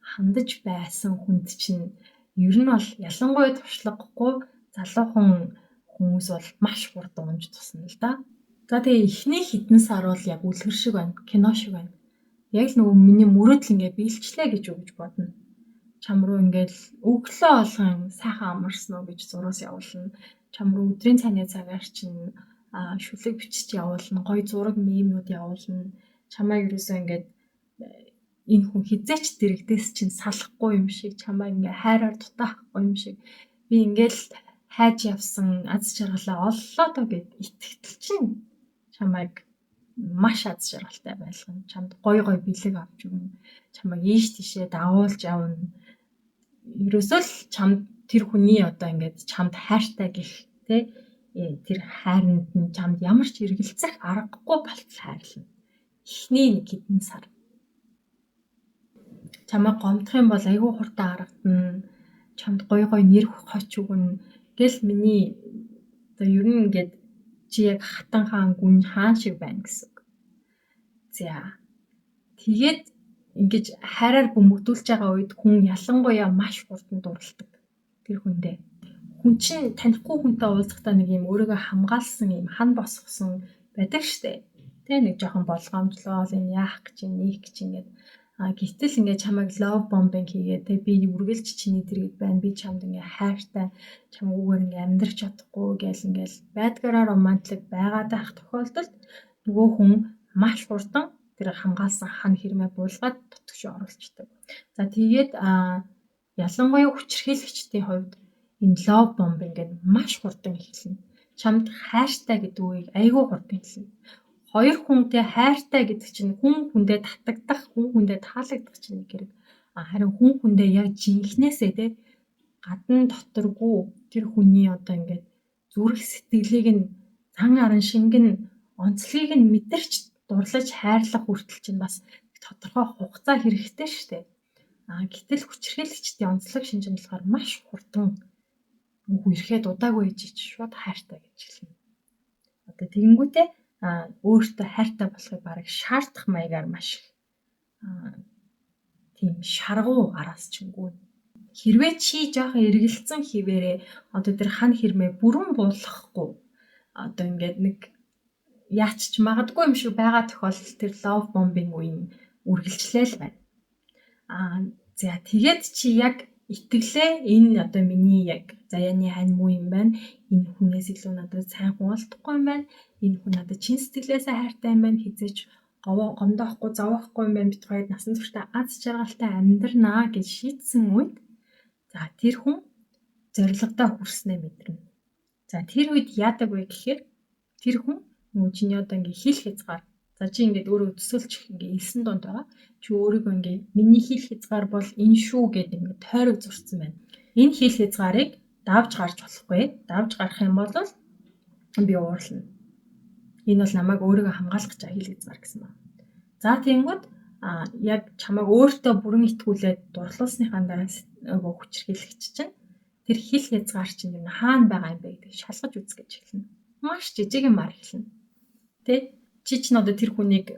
хандаж байсан хүнд чинь ер нь бол ялангуяа туршлагагүй залуухан хүмүүс бол маш хурдан унж тусна л да. За тэгээ эхний хэдэн сар бол яг үлгэр шиг байна, кино шиг байна. Яг л нөгөө миний мөрөөдөл ингээ биелчлээ гэж өгж бодно. Чам руу ингээл өглөө болгон сайхан амарсан уу гэж зураас явуулна. Чам руу өдрийн цайны цагаар чинь шүлэг бичиж явуулна, гоё зураг мемнүүд явуулна. Чамайг юусаа ингээд энэ хүн хизээч дэрэгдээс чинь салахгүй юм шиг, чамайг ингээ хайраар дутаахгүй юм шиг. Би ингээл хайж явсан аз жаргалаа оллоо доо гэд итгэл чинь чамайг маш аз жаргалтай байлгана. Чамд гоё бэлэг авч өгнө. Чамайг ийш тийшээ дагуулж явна. Ерөөсөө л чамд тэр хүний одоо ингээд чамд хайртай гэх те тэр хайранд нь чамд ямар ч эргэлзэх аргагүй болтол хайрлана. Эхний нэг хэдэн сар. Чамайг гомдох юм бол айгүй хурдан харагдана. Чамд гоё нэр хоч өгнө. Гэл миний одоо ер нь ингээд чи яг хатан хаан гүн хаан шиг байна гэсэн. За тэгээд ингэж хайраар бөмбөгдүүлж байгаа үед хүн ялангуяа маш хурдан дурлдаг тэр хүндээ. Хүн чинь танихгүй хүнтэй уулзахдаа нэг юм өөрийгөө хамгаалсан юм хан босгосон байдаг штэ. Тэ нэг жоохон болгоомжлол энэ яах гэж юм, нээх гэж ингээд Гэтэл ингээд чамайг love bombing хийгээд те би үргэлж чиний дэргэд байна. Би чамд ингээд хайртай чамгүйгээр ингээд амьдрах чадахгүй гэл ингээд байдгаараа романтик байгаад байх тохиолдолд нөгөө хүн маш хурдан тэр хамгаалсан хан хэрмээ буулгаад дутгш оруулцдаг. За тэгээд ялангуяа хүчирхийлэгчдийн хувьд энэ love bombing гэдэг маш хурдан эхэлнэ. Чамд хайртай гэдэг үгийг айгүй хурдан хэлнэ. Хоёр хүнтэй хайртай гэдэг чинь хүн хүндээ татагдах, хүн хүндээ таалагдах чинь нэг хэрэг. Харин хүн хүндээ яг жинхнээсээ те гадна доторгүй тэр хүний одоо ингээд зүрх сэтгэлийг нь цан аран шингэн онцлогийг нь мэдэрч дурлаж хайрлах хүртэл чинь бас тодорхой хугацаа хэрэгтэй шүү дээ. Гэтэл хүчирхийлэгчдийн онцлог шинжин болохоор маш хурдан үгүй ирэхэд удаагүй ээж шууд хайртай гэж хэлнэ. Одоо тэгэнгүүтээ өөртөө хайртай болохыг бараг шаардах маягаар маш тийм шаргуу араас чингүү. Хэрвээ чи жоохон эргэлцсэн хിവэрээ одоо тэр хан хэрмээ бүрэн буулгахгүй одоо ингээд нэг яач ч магадгүй юм шиг байгаа тохиолдолд тэр love bombing үеийн үргэлжлээл байна. За тэгээд чи яг итгэлээ энэ одоо миний яг заяаны хань муу юм байна. Энэ хүнээс илүү надад сайн хүн олдохгүй юм байна. Энэ хүн надад чин сэтгэлээсээ хайртай юм байна. Хизээч гомдоохгүй зовоохгүй юм байна. Бид хоёрд насан туршдаа аз жаргалтай амьдрнаа гэж шийдсэн үед за тэр хүн зорилгодоо хүрснээ мэдэрнэ. За тэр үед яадаг вэ гэхээр тэр хүн нөгөө чиний одоо ингээ хил хязгаар за чи ингээд өөрөө төсөөлчих ингээ элсэн донд байгаа. Чи өөрийгөө ингээ миний хил хязгаар бол энэ шүү гэдэг ингээ тойрог зурцсан байна. Энэ хил хязгаарыг давж гарч болохгүй. Давж гарах юм бол би уурлана. Энэ бол намайг өөрийгөө хамгаалах гэж хил хязгаар гэсэн байна. За тэгэнгүүт яг чамайг өөртөө бүрэн итгүүлээд дурлуулсныхаа дараа нөгөө хүчирхийлэгч чинь тэр хил хязгаар чинь юм хаана байгаа юм бэ гэдэг шалгаж үз гэж хэлнэ. Маш жижиг юм хэлнэ. Тэ чи ч надад тэр хүнийг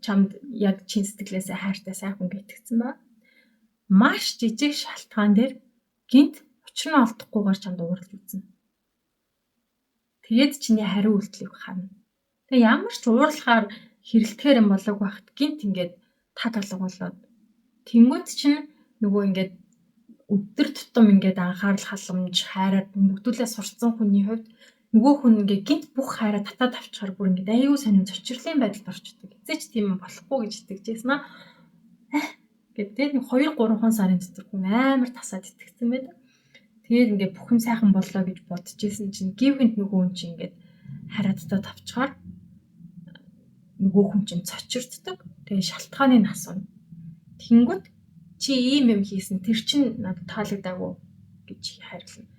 чамд яг чин сэтгэлээсээ хайртай сайн хүн гэтгэсэн ба. Маш жижиг шалтгаан дээр гинт учир нь олдохгүйгээр чамд уурлаж үзнэ. Тэгээд чиний хариу үйлдэлийг харна. Тэгээ ямар ч уурлахаар хэрэлдэхэр юм болоог багт гинт ингээд таг алга болоод тэнгууд чинь нөгөө ингээд өдөр тутам ингээд анхаарал халамж хайраад бүгдүүлээ сурцсан хүний хувьд нөгөө хүн ингээд гинт бүх хайраа татаад авчихаар бүр ингээд аюу сонин зочирлын байдалд орчдөг. Эцээч тийм юм болохгүй гэж итгэжсэн аа. Гэдэг нэг 2-3 сарын дотор хүн амар тасаад итгэсэн байдаг. Тэгээд ингээд бүх юм сайхан боллоо гэж бодчихсэн чинь гівгэнд нөгөө хүн чинь ингээд хараадтаа тавчгаар нөгөө хүн чинь цочирддаг. Тэгээд шалтгааныг асууна. Тэнгүүд чи ийм юм хийсэн тэр чинь надад таалагдаагүй гэж хайрлана.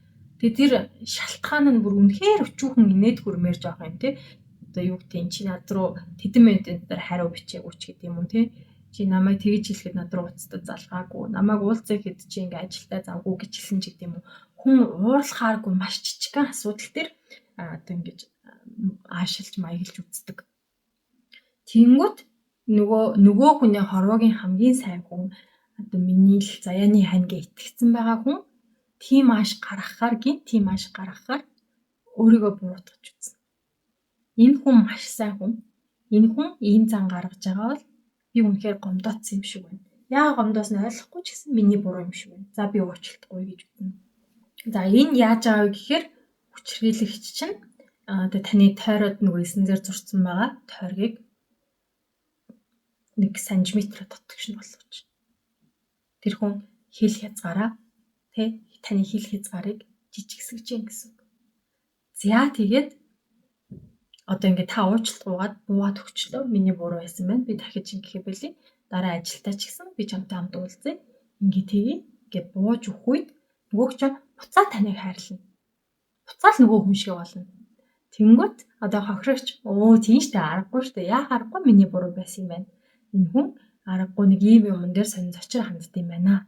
Тэгээд тэр шалтгаан нь бүр үнэхээр өчүүхэн инээд хүрмээр жоох юм тий. Одоо юу гэдэг чи над руу тэдэн минутын дотор хариу бичээгүй ч гэдэг юм уу тий. Чи намайг тэгж хэлэхэд над руу уцтад залгаагүй. Намайг уулзах хэд чи ингээ ажилдаа завгүй гэж хэлсэн ч гэдэг юм уу. Хүн уурлахааргүй маш жижигхэн асуудал төр одоо ингэж аашилж маяглж үздэг. Тэнгүүд нөгөө хүний хорвоогийн хамгийн сайн хүн одоо миний л заяаны хань гэ итгэцэн байгаа хүн тийм ааш гаргахаар өөрийгөө буруутгаж үзнэ. Энэ хүн маш сайн хүн. Энэ хүн ийм зан гаргаж байгаа бол би үнэхээр гомдоцсон юм шиг байна. Яагаад гомдоосноо ойлгохгүй ч гэсэн миний буруу юм шиг байна. За би уучлахгүй гэж үзнэ. За энэ яаж байгаа вэ гэхээр хүчирхийлэгч чинь одоо таны тойроод нөгөө эсэн дээр зурцсан байгаа тойргийг 1 см татгшин болгож. Тэр хүн хил хязгаараа таны хил хязгаарыг жижигсгэж гин гэсэн үг. За тэгээд одоо ингээд та уучлалт буугаад өгчлөө. Миний буруу байсан байна. Би дахиж ингэхээ бэлий. Дараа ажилдаа ч гэсэн би чамтай хамт уулзъя. Ингээ тгий. Ингээд бууж өгөх үед нөгөөч чинь буцаа таныг хайрлана. Буцаал нөгөө хүн шиг болно. Тэнгүүт одоо хохирогч тийм штэ аргагүй штэ. Яах аргагүй миний буруу байсан юм байна. Энэ хүн аргагүй нэг ийм юмн дээр сонин зочир хандд юм байна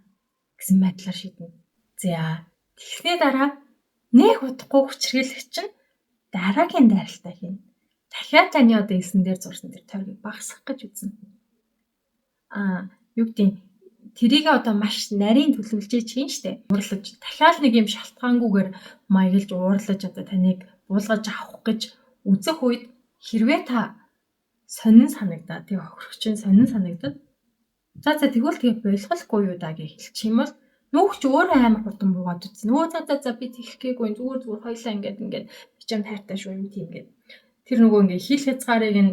гэсэн байдлаар шийднэ. За тэгсний дараа нэг удахгүй хүчрхийлэгч чинь дараагийн дайралтаа хийнэ. Дахиад таны одоо эсэн дээр зурсан тэр тойргийг багасгах гэж үзнэ. Юу гэдэг тэрийг одоо маш нарийн төлөвлөж хийн штэ. Уурлаж дахиад нэг юм шалтгаангүйгээр маяглж уурлаж одоо таныг буулгаж авах гэж үзэх үед хэрвээ та сонин санагдаад тий хохирогч сонин санагдаад За тэгвэл тэгээ болохгүй юу даа гэж хэлчих юм бол нүүх чи өөрөө амар хурдан буугаад үзсэн. За би тэгхгүй зүгээр хоёлаа ингээд би ч юм тайртай шүү юм тийм ингээд. Тэр нөгөө ингээд хил хязгаарыг нь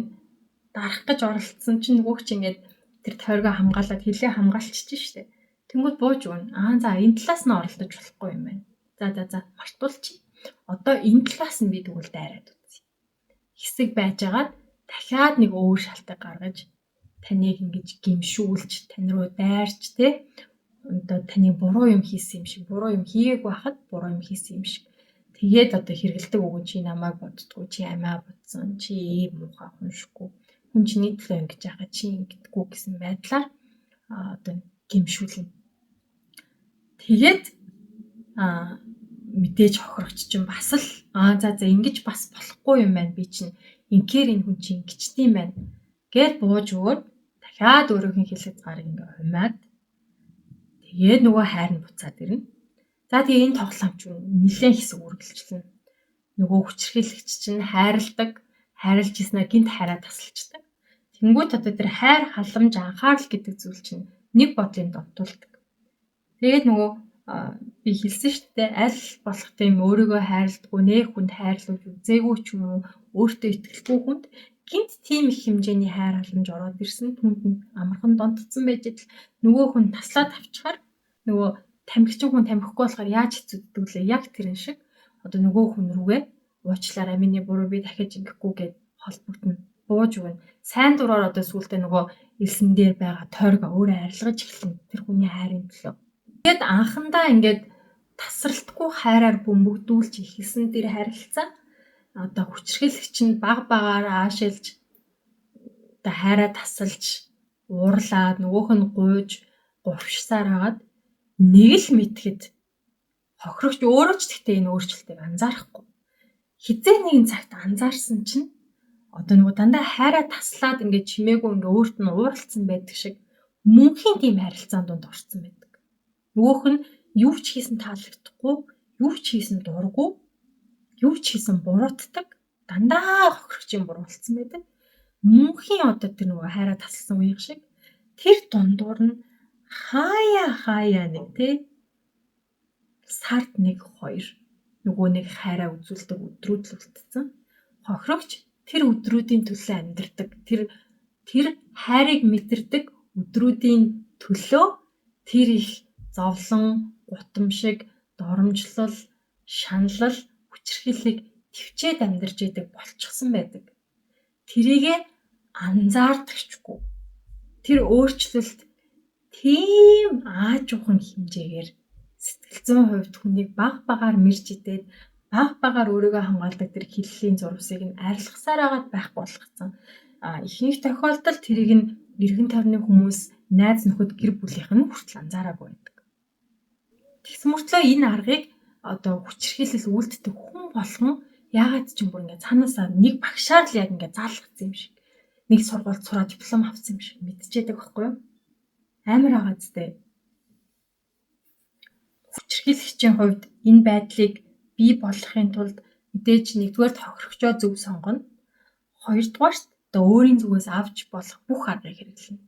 дарах гэж оролцсон чинь нөгөө чи ингээд тэр тойргоо хамгаалаад хилээ хамгаалчихж штэ. Тэнгүүд бууж өгнө. За энэ талаас нь оролдож болохгүй юм байна. За мартуулчих. Одоо энэ талаас нь би тэгвэл дайраад үзье. Хэсэг байжгаад дахиад нэг өөр шалтгаан гаргаж таныг ингэж гимшүүлж, тань руу дайрч те. Одоо таны буруу юм хийсэн юм шиг, буруу юм хийгээгүй байхад буруу юм хийсэн юм шиг. Тэгээд одоо хэрэгэлдэг өгөн чи намайг боддгоо, чи амиа бодсон, чи муухай хүншгүй. Хүн чиний төлөө ингэж яхаа чи ингэдэггүй гэсэн байдлаар одоо гимшүүлнэ. Тэгээд мэдээж хохирогч чинь бас л за ингэж бас болохгүй юм байна. Би чинь инхээр энэ хүн чинь ингэчтэй юм байна. Гээд бууж өгөөд дахиад өөрөөхөн хил хязгаарыг ингээ хумаад тэгээд нөгөө хайр нь буцаад ирнэ. За тэгээ энэ тоглоом чинь нэлээд хэсэг үргэлжлэнэ. Нөгөө хүчрхийлэгч чинь хайрлж ийснэ гинт хайраа тасалчдаг. Тэнгүүд одоо тэр хайр, халамж, анхаарал гэдэг зүйл чинь нэг бодлын донтуулдаг. Тэгээд нөгөө би хэлсэн шүү дээ, аль болох тийм өөрийгөө хайрладгүй, нэг хүнд хайрлуулж үзээгүй ч юм уу, өөртөө итгэлгүй хүнд гинт тийм их хэмжээний хайр халамж ороод ирсэн түнд нь амархан донтцсон байж идэл нөгөө хүн таслаад авчихаар нөгөө тамхичин хүн тамхихгүй болохоор яаж хэцүүддэг лээ. Яг тэрэн шиг одоо нөгөө хүн рүүгээ уучлаарай миний буруу би дахиж ингэхгүй гэд холбогдно. Бууж өгнө. Сайн дураар одоо сүултээ нөгөө элсэн дээр байгаа тойргоо өөрөө арилгаж эхэлнэ. Тэр хүний хайрын төлөө. Тэгээд анхандаа ингээд тасралтгүй хайраар бөмбөгдүүлж ихсэн тэр харилцаа одоо хүчрхийлэгч нь багаар аашилж одоо хайраа тасалж уурлаад нөгөөх нь гуйж гувшсаар хагаад нэг л мэдхэд хохирогч өөрөө ч гэхдээ энэ өөрчлөлтийг анзаарахгүй. Хизээ нэгэн цагт анзаарсан чинь одоо нөгөө дандаа хайраа таслаад ингээд чимээгүй ингээд өөрт нь ууралцсан байдаг шиг мөнхийн тийм харилцаанд донд орсон байдаг. Нөгөөх нь юу ч хийсэн таалагдахгүй, юу ч хийсэн дурггүй, юу ч хийсэн буруутдаг, дандаа хохирогчийн буруутсан байдаг. Мөнхийн одоо тэр нөгөө хайраа таслсан үеиг шиг тэр дундуур нь хаяа нэг тий сард 1-2 нөгөө нэг хайраа үзүүлдэг өдрүүд л үлдсэн. Хохирогч тэр өдрүүдийн төлөө амьдардаг. Тэр хайрыг мэдэрдэг өдрүүдийн төлөө тэр их зовлон, гутамшиг, доромжлол, шаналл, хүчрхийлэг төвчээд амьдарч идэг болчихсон байдаг. Тэрийгэ анзаардагчгүй. Тэр өөрчлөлт тийм аажуухан хэмжээгээр сэтгэл зүйн хувьд хүнийг багаар мэрж идээд багаар өөрийгөө хамгаалдаг тэр хиллийн зурвсыг нь арилгасаар агаад байхгүй болгоцсон. Ихэнх тохиолдолд тэрийг нь эргэн тойрны хүмүүс, найз нөхөд, гэр бүлийнх нь хүртэл анзаараагүй байдаг. Тэгсэн мөртлөө энэ аргыг одоо хүчрхийлэл үйлддэг хүн болгон яагаад ч юм бүр ингээд цаанаасаа нэг багшаар л яг ингээд заалгацсан юм шиг. Нэг сургуульд сураад диплом авсан юм шиг мэдчихэдэг байхгүй юу? Амар байгаа зү. Хүчрхийлэгчийн хувьд энэ байдлыг бий болгохын тулд мэдээж нэгдүгээр тохирогчоо зөв сонгоно. Хоёрдугаарт одоо өөрийн зүгээс авч болох бүх аргыг хэрэглэнэ.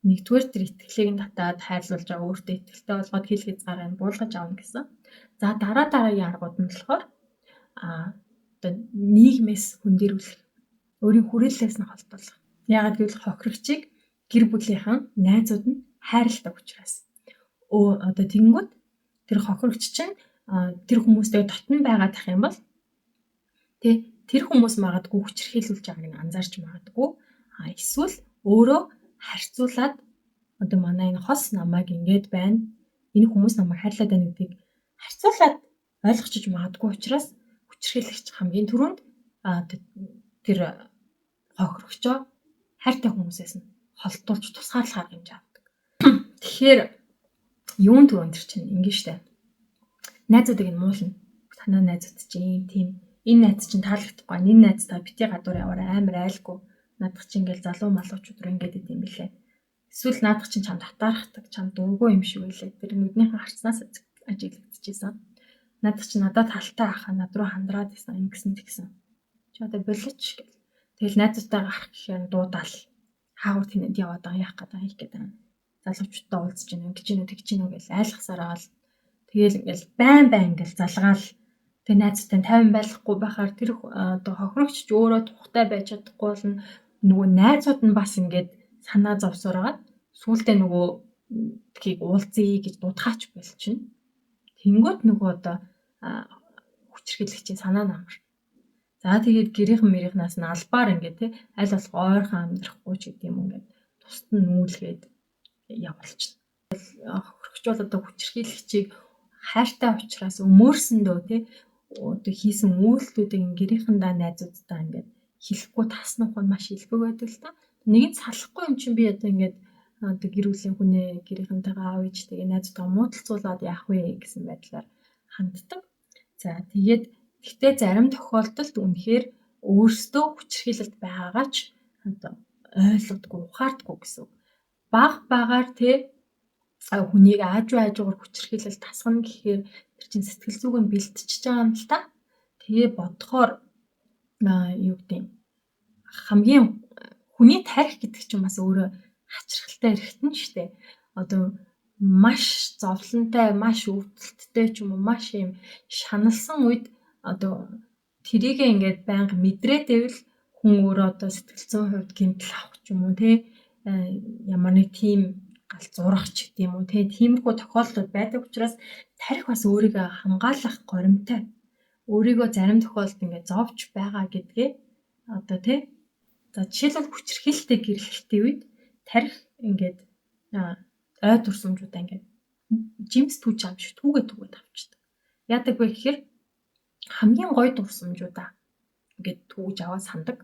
Нэгдүгээр тэр итгэлийг нь татаад хайрлуулж байгаа, өөртөө итгэлтэй болгоод хил хязгаарыг нь буулгаж авна гэсэн. За дараагийн аргууд нь болохоор одоо нийгмээс хүндэрүүлэх, өөрийн хүрээллээс нь холтуулах. Яагаад гэвэл хохирогчийг гэр бүлийнхэн, найзууд нь хайрладаг учраас. Одоо тэгэнгүүт тэр хохирогч чинь тэр хүмүүстэй дотн байгаад ах юм бол тэр хүмүүс магадгүй хүчрхийлүүлж байгааг нь анзаарч магадгүй. Эсвэл өөрөө харьцуулаад одоо манай энэ хос намайг ингэж байна. Энэ хүмүүс намайг хайрлаад байна гэдгийг харьцуулаад ойлгочих магадгүй учраас хүчрхийлэгч хамгийн түрүүнд тэр хохирогчоо хайртай хүмүүсээс нь холдуулж тусгаарлах арга хэмжээ авдаг. Тэгэхээр юун түрүүнд тэр чинь ингэ штэ. Найзуудыг нь муулна. Танаа найзууд чинь тийм энэ найз чинь таалагдахгүй. Энэ найзтай бити гадуур яваарай амар айлгүй. Наадах чинь ингээл залуу малуучууд руу ингээд идэм билээ. Эсвэл наадах чинь чамд татаархдаг, чамд дургүй юм шиг байлаа. Тэр нүднийхэн харцнаас ажиглагдчихсэн. Наадах чинь надад талтай ахаа над руу хандраад исэн ингэсэн тэгсэн. Чи одоо болооч гэл. Тэгэл найзуудтайгаа гарах гэхээр дуудаал. Хаагур тэнэнд яваад байгаа яах гээд байгаа. залуучуудтай уулзж байна гэж нэ тэгж гинэ гэж айлгасаар аавал тэгэл ингээл байн ингээл залгаал тэгээ найзтай 50 байхгүй байхаар тэр одоо хохирогч ч өөрөө тухтай байж чадахгүй болно. Нөгөө найзууд нь бас ингээд санаа зовсоороод сүултээ нөгөө тхийг уулзъя гэж дуудахаач болчихно. Тэнгүүт нөгөө одоо хүчирхийлэгчийн санаа намар. За тэгээд гэрийнхэн мэрийнхнаас нь албаар ингээд те аль болох ойрхон амьдрахгүй ч гэдэм юм ингээд тусад нь нүүлгээд явуулчихна. Хохирогч бол одоо хүчирхийлэгчийг хайртай учраас өмөрсөндөө те одоо хийсэн үйлдэлүүдийг гэрийнхэндээ найзуудтай ингээд хэлэхгүй таснах нь маш илбэг байдаг л та. Нэг нь салахгүй юм чинь би одоо ингээд одоо гэр бүлийн хүнээ гэрийнхэнтэйгээ аав ээжтэйгээ найзтайгаа муудалцуулаад яах вэ гэсэн байдлаар ханддаг. За тэгээд гэхдээ зарим тохиолдолд үнэхээр өөрсдөө хүчирхийлэлт байгаагаа ч одоо ойлгодгүй, ухаардаггүй гэсэн. Баг багаар те хүнийг аажуугаар хүчирхийлэл тасгана гэхээр тэр чинь сэтгэл зүг нь бэлтчихэж байгаа юм л та. Тэгээ бодохоор юу гэдэг юм хамгийн хүний тарих гэдэг чинь бас өөрөө хачирхалтай эрхтэн шүү дээ. Одоо маш зовлонтой, маш өвдөлттэй ч юм уу маш юм шаналсан үед одоо тэрийг ингээд байнга мэдрээд байвал хүн өөрөө одоо сэтгэл зүйн хувьд гэмтэл авах ч юм уу те ямар нэг тийм гал зурах ч гэдэм үү те тиймэрхүү тохиолдол байдаг учраас тарих бас өөрийгөө хамгаалах горимтой. Өөрийгөө зарим тохиолдолд ингээд зовж байгаа гэдгээ одоо те за жишээлбэл хүчирхийлэлтэй гэрлэлтийн үед тарих ингээд ой дурсамжуудаа ингээд жимс түүж байгаа юм шиг түүгээд авчдаг. Яадаг вэ гэхээр хамгийн гоё дурсамжуудаа ингээд түүж аваад сандаг.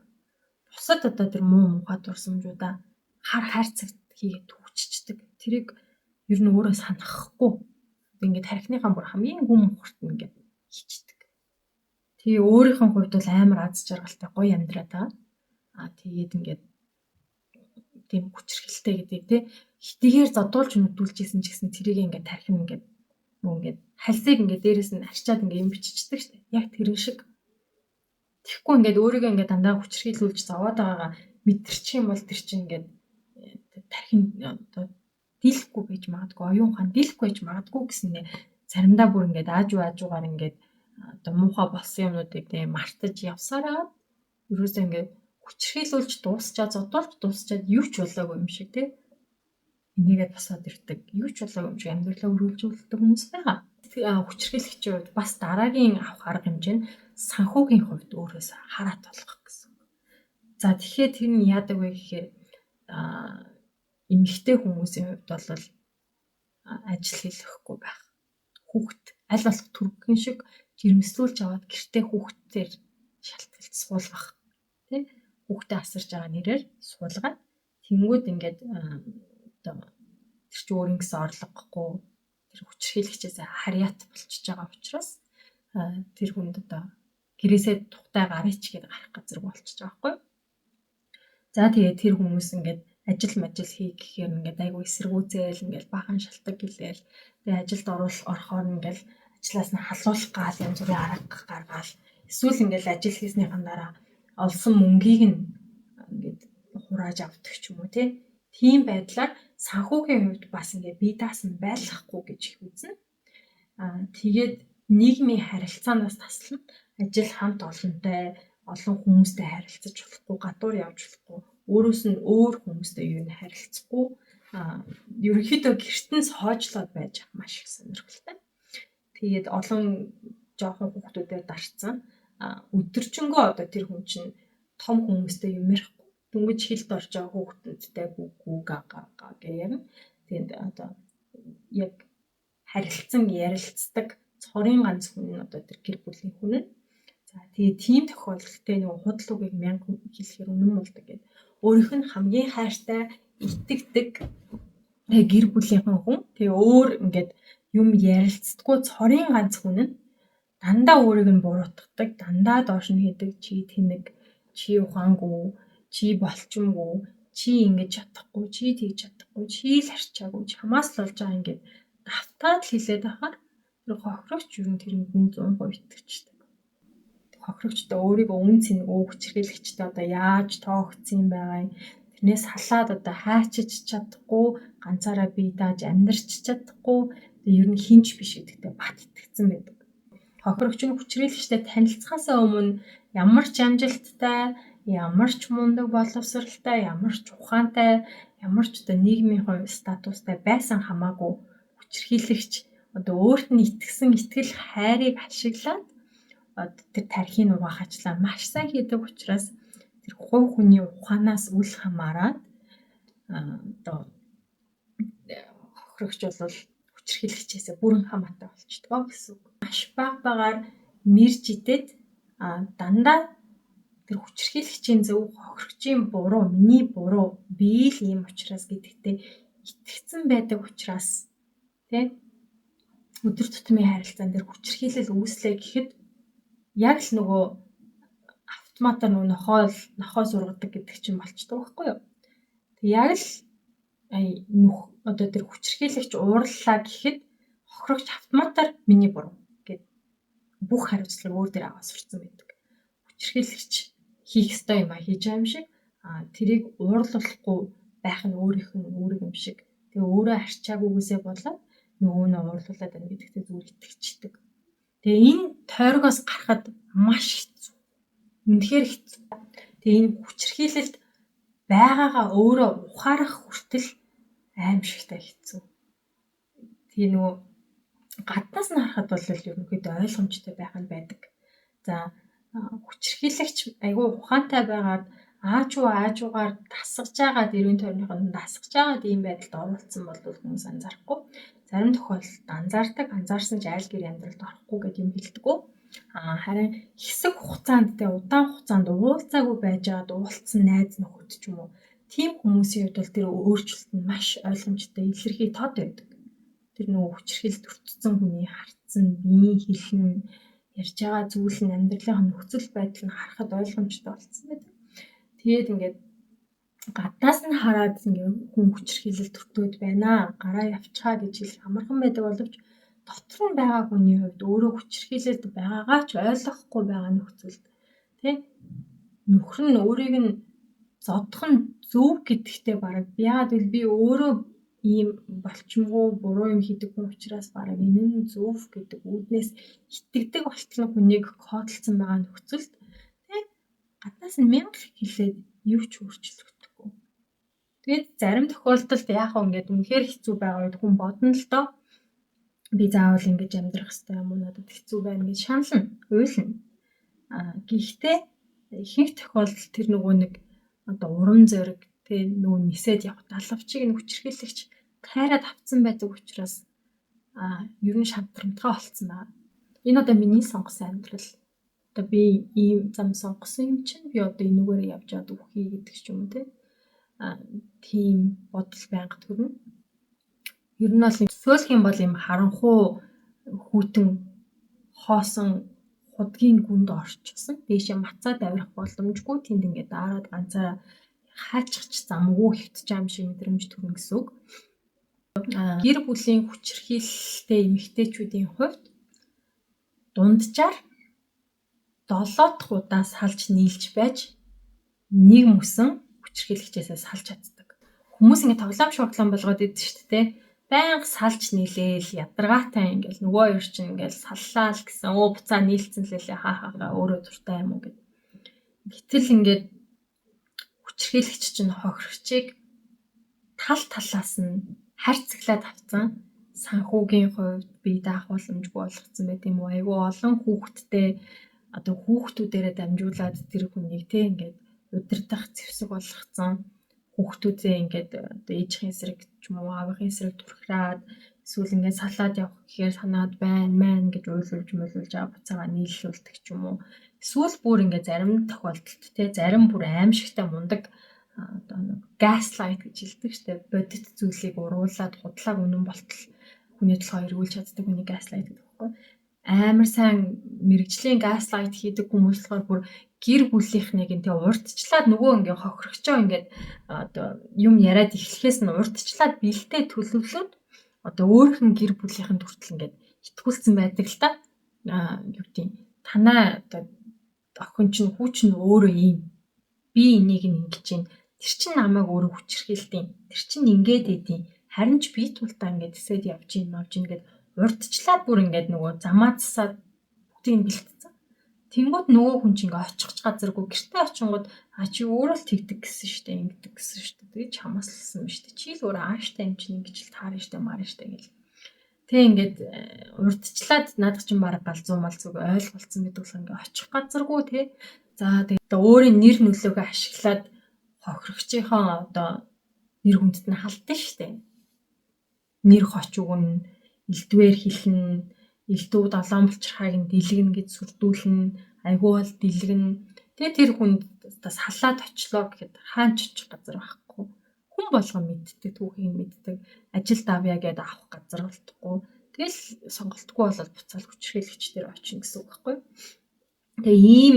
Бусад одоо тэр муу мухай дурсамжуудаа хайрцагт хийгээд түүччихдэг. Тэрийг ер нь өөрөө санахгүй ингээд тархиныхаа бүр хамгийн хүм мухарт ингээд хийчихдэг. Тэгээ өөрийнхөө хувьд бол амар аз жаргалтай гоё амьдраад байгаа. Тэгээд ингээд тийм хүчирхийлэлтэй гэдэг те хитэгээр зодуулж нүдүүлжсэн ч гэсэн тэрийг ингээд тархин ингээд нөгөө ингээд хальсыг ингээд дээрээс нь арчаад ингээд юм биччихдэг шүү дээ. Яг тэр шиг. Тэгэхгүй ингээд өөрийгөө ингээд дандаа хүчирхийлүүлж зовоод байгаагаа мэдэрчих юм бол тэр чинь ингээд тархин одоо дийлэхгүй байж магадгүй, оюун ухаан дийлэхгүй байж магадгүй гэснээр заримдаа бүр ингээд аажуугаар ингээд одоо муухай болсон юмнуудыг тийм мартаж явсараа ерөөсөө ингээд хүчирхийлүүлж дуусчаад зодуулж дуусчаад юу ч болоогүй юм шиг тийм энийгээд босоод ирдэг. Юу ч болоогүй юм шиг амьдралаа өргөлжүүлдэг хүмүүс байгаа. Хүчирхийлэгчийн хувьд бас дараагийн авах арга хэмжээ нь санхүүгийн хувьд өөрөөс хараат болгох гэсэн. За тэгэхээр тэр нь яадаг вэ гэхээр эмэгтэй хүмүүсийн хувьд бол ажил хийхгүй байх. Хүүхэд аль болох түргэн шиг жирэмслүүлж аваад гэртээ хүүхдээр шалтгаалж суулгах. Тэ? Хүүхдээ асарж байгаа нэрээр суулгаад тэнгүүд ингээд одоо тэр чи өөр ингэсэн орлогохгүй тэр хүчирхийлэгчээс харьяат болчихж байгаа учраас тэр хүнд одоо гэрээсээ тухтай гарыч гэдээ гарах газар болчихж байгаа байхгүй. За тэгээд тэр хүмүүс ингээд ажил хий гэхээр ингээд айгүй эсэргүүцээл ингээд бахан шалтгаан гэлээл тэгээд ажилд орохоор ингээд ажлаас нь халуулах гал янз бүрийн арга гаргаал эсвэл ингээд ажил хийснийхэн дараа олсон мөнгийг нь ингээд хурааж авдаг ч юм уу тийм байдлаар санхүүгийн хувьд бас ингээд бие даасан байлгахгүй гэж их үзнэ. Тэгээд нийгмийн харилцаанаас таслан ажил хамт олонтой олон хүмүүстэй харилцаж болохгүй, гадуур явж болохгүй, өөрөөс нь өөр хүмүүстэй юу н харилцахгүй ерөнхийдөө гэртэн соожлоод байж ах маш их сонирхолтой. Тэгээд олон жоохон хүүхдүүдээр дарцсан өдөржингөө одоо тэр хүн чинь том хүмүүстэй юм ярихгүй дөнгөж хилд орж байгаа хүүхдүүдтэй гүү га гэх юм. Тэгээд одоо яг харилцан ярилцдаг цорын ганц хүн нь одоо тэр гэр бүлийн хүн нь. За тэгээд тийм тохиолдолд нэг худал үгийг мянган хэлэхээр үнэн болдог гэдэг. Өөрийнх нь хамгийн хайртай итгэдэг гэр бүлийнхэн хүн. Тэгээ өөр ингээд юм ярилцдаггүй цорын ганц хүн нь дандаа өөрийг нь буруутгадаг, дандаа доош нь хийдэг, чи тэнэг, чи ухаангүй, чи болчмгүй, чи ингэж чадахгүй, чи тэгж чадахгүй, чи л харчаагүй, чамаас л болж байгаа ингээд давтаад хэлээд ахаар тэр хохирогч юу н тэрэнд нь 100% итгэжтэй. Хохирогчтой өөрийгөө үн цэнэгүй хүчирхийлэгчтэй одоо яаж тоогдсон юм байгаа юм. Тэр тэрнээс халаад одоо хаачиж чадахгүй, ганцаараа бие дааж амьдрч чадахгүй, тэгээ ер нь хинч биш гэдэгтээ бат итгэцэн байдаг. Хохирогчны хүчрээлэгчтэй танилцахаасаа өмнө ямар ч амжилттай, ямар ч мундаг боловсралтай, ямар ч ухаантай, ямар ч одоо нийгмийн хувь статустай байсан хамаагүй хүчрхийлэгч одоо өөрт нь итгэсэн итгэл хайрыг ашиглаад тэр тархийг угаахачлаа маш сайн хийдэг учраас тэр хувь хүний ухаанаас үл хамааран одоо хохирогч бол хүчрхийлэгчээс бүрэн хамаатай болчихдог гэсэн үг. Маш багаар мэрж идээд дандаа тэр хүчрхийлэгчийн зөв, хохирогчийн буруу, миний буруу, би л ийм учраас гэдэгтээ итгэцэн байдаг учраас тий өдөр тутмын харилцаан дээр хүчрхийлэл үүслэ гэхэд яг л нөгөө автоматар нохоо сургадаг гэдэг чинь болчтой байхгүй юу? Тэг яг л одоо тэр хүчрхийлэгч уурлалаа гэхэд хохирогч автоматар миний буруу гэд бүх хариуцлагыг өөр дээр аваад сурцсан байдаг. Хүчрхийлэгч хийх ёстой юм хийж байгаа юм шиг тэрийг уурлуулахгүй байх нь өөрийнх нь үүрэг юм шиг. Тэгээ өөрөө арчаагүйгээсээ болоод нөгөө нь уурлуулад байна гэдэгтээ зүгээр итгэждэг. Тэгээ энэ тойрогоос гарахад маш хэцүү. Үнэхээр хэцүү. Тэгээ энэ хүчрхийлэлд байгаагаа өөрөө ухаарах хүртэл аимшигтай хэцүү. Тэгээ нөгөө гаднаас нь харахад бол ерөнхийдөө ойлгомжтой байх нь байдаг. За хүчрхийлэгч айгүй ухаантай байгаад аажуугаар дасгаж байгаад эрүүн тойрныхонд дасгаж байгаад ийм байдалд оролцсон бол хүмүүс анзаарахгүй. Зарим тохиолдолд анзаардаг, анзаарсан ч айл гэр амьдралд орохгүй гэдэг юм хэлдэггүй. Харин хэсэг хугацаанд удаан хугацаанд уулзаагүй байж байгаад уулзсан найз нөхөд ч юм уу тийм хүмүүсийн хувьд бол тэр өөрчлөлт нь маш ойлгомжтой, илэрхий тод байдаг. Тэр нөгөө хүчрхийлэлд өртсөн хүний харцсан, биеийн хэлхэн, ярьж байгаа зүйл нь амьдралын нөхцөл байдал нь харахад ойлгомжтой болсон байдаг. Тэгээд ингээд гаднаас нь хараад ингээд хүн хүчрхийлэлд өртөөд байна. Гараа явчихаа гэж хэлэх амархан байдаг боловч дотор нь байгаа хүний хувьд өөрөө хүчрхийлэлд байгаагаа ч ойлгохгүй байгаа нөхцөлд тий нөхөр нь өөрийг нь зодох нь зөв гэдэгтээ бараг яагаад гэвэл би өөрөө ийм болчмгүй буруу юм хийдэг хүн учраас бараг энэ нь зөв гэдэг үүднээс итгэдэг болтол хүнийг кодлцсон байгаа нөхцөлд тий гаднаас нь мянга хэлээд юу ч өөрчлөгдөхгүй. Тэгээд зарим тохиолдолд яг ингээд үнэхээр хэцүү байгаа үед хүн бодно л доо би заавал ингэж амьдрах хэрэгтэй юм уу надад хэцүү байна гэж шанална, уйлна. Гэхдээ ихэнх тохиолдолд тэр нөгөө нэг одоо урам зориг тий нөгөө нисээд явах далавчийг нь хүчрхийлэгч тайраад авцсан байдаг учраас ер нь шантарамтгай болцсон байна. Энэ одоо миний сонгосон амьдрал. Одоо би ийм зам сонгосон юм чинь би одоо энүүгээр явж чад үхий гэдэг ч юм уу тийм бодол байнга төрнө. Ер нь бол сөөлөх юм бол юм харанхуу хүүтэн хоосон худгийн гүнд орчихсон. Дээшээ мацаад авирах боломжгүй тэнд ингээд дараад ганцаараа хаачихч замгүй хөвтөж байгаа юм шиг мэдрэмж төрнө гэсэн үг. Гэр бүлийн хүчрхийлэлтэй эмэгтэйчүүдийн хувьд дунджаар 7 дахь удаа салж нийлж байж нэг мөсөн хүчрхийлэгчээс салж чаддаг. Хүмүүс ингэ тоглоом шуудлан болгоод идэв шүү дээ. Байнга салж нийлээл ядаргаатай ингээл нөгөө хоёр чинь ингээл саллаа л гэсэн буцаа нийлцэн лээ хаа өөрөө дуртай юм уу гэд. Гэтэл ингээд хүчрхийлэгч чинь хохирогчийг тал талаас нь харьцаглаад авцсан. Санхүүгийн хувьд бие даах боломжгүй болгоцсон байт юм уу? Айгүй олон хүүхэдтэй одоо хүүхдүүдээрээ дамжуулаад тэр хүнийг тий ингээд удирдах зэвсэг болгоцсон. Хүүхдүүдээ ингээд одоо ээжийн эсрэг ч юм уу аавын эсрэг турхираад эсвэл ингээд салаад явах гэхээр санаад байна гэж уйлуулж байгаа буцаага нийлүүлдэг ч юм уу. Эсвэл бүр ингээд зарим тохиолдолд тий зарим бүр аимшигтай мундаг одоо газлайт гэж хэлдэг штеп бодит зүйлийг уруулаад худлааг үнэн болтол хүний толгой эргүүлж чаддаг хүний газлайт гэдэг байхгүй. Амар сайн мэрэгжлийн газлайт хийдэг хүмүүс болохоор бүр гэр бүлийнхнийг ингээ урдчлаад нөгөө ингээ хохирогчоо ингээ одоо юм яриад эхлэхээс нь урдчлаад бэлтээ төлөвлөд одоо өөрөх нь гэр бүлийнхэнд хүртэл ингээ итгүүлсэн байдаг л та. Юу гэдэг танаа одоо охин чинь хүүч нь өөрөө ийм би энийг ингэж чинь Тэр чинь намайг өөрөө хүчрхийлдэм. Тэр чинь ингээд эдийн. Харин ч би тултаа ингээд эсээд явж ийн гэд урдчлаад бүр ингээд нөгөө замаа засаад бүгдийг нь бэлтцсэн. Тэнгүүд нөгөө хүн чинь ингээд очих газаргүй гэртээ очингууд чи өөрөө л тэгдэг гэсэн штэ ингэдэг гэсэн штэ. Тэгээ чамаас л гэсэн юм штэ. Чи л өөрөө ааштай юм чинь ингэж л таарна штэ марна штэ гэл. Тэг ингээд урдчлаад наадах чинь бараг галзуу малзууг ойлголцсон гэдэг л ингээд очих газаргүй те. За тэгээд өөрийн нэр нөлөөгөө ашиглаад хохирогчийнхоо одоо нэр хүндэд нь халтсан штэ. Нэр хоч өгнө, элдвээр хэлнэ, элдв долоон булчирхайг нь дэлгэнэ гэж сүрдүүлнэ, айгүй бол дэлгэнэ. Тэгээ тэр хүнд бас халаад очлоо гэхэд хаан ч очих газар байхгүй. Хүн болгон мэддэг, түүхийг мэддэг. Ажил давья гэдээ авах газар болтгүй. Тэгэл сонголтгүй болол буцаал хүчрхийлэгчдэр очино гэсэн үг байхгүй. Тэгээ ийм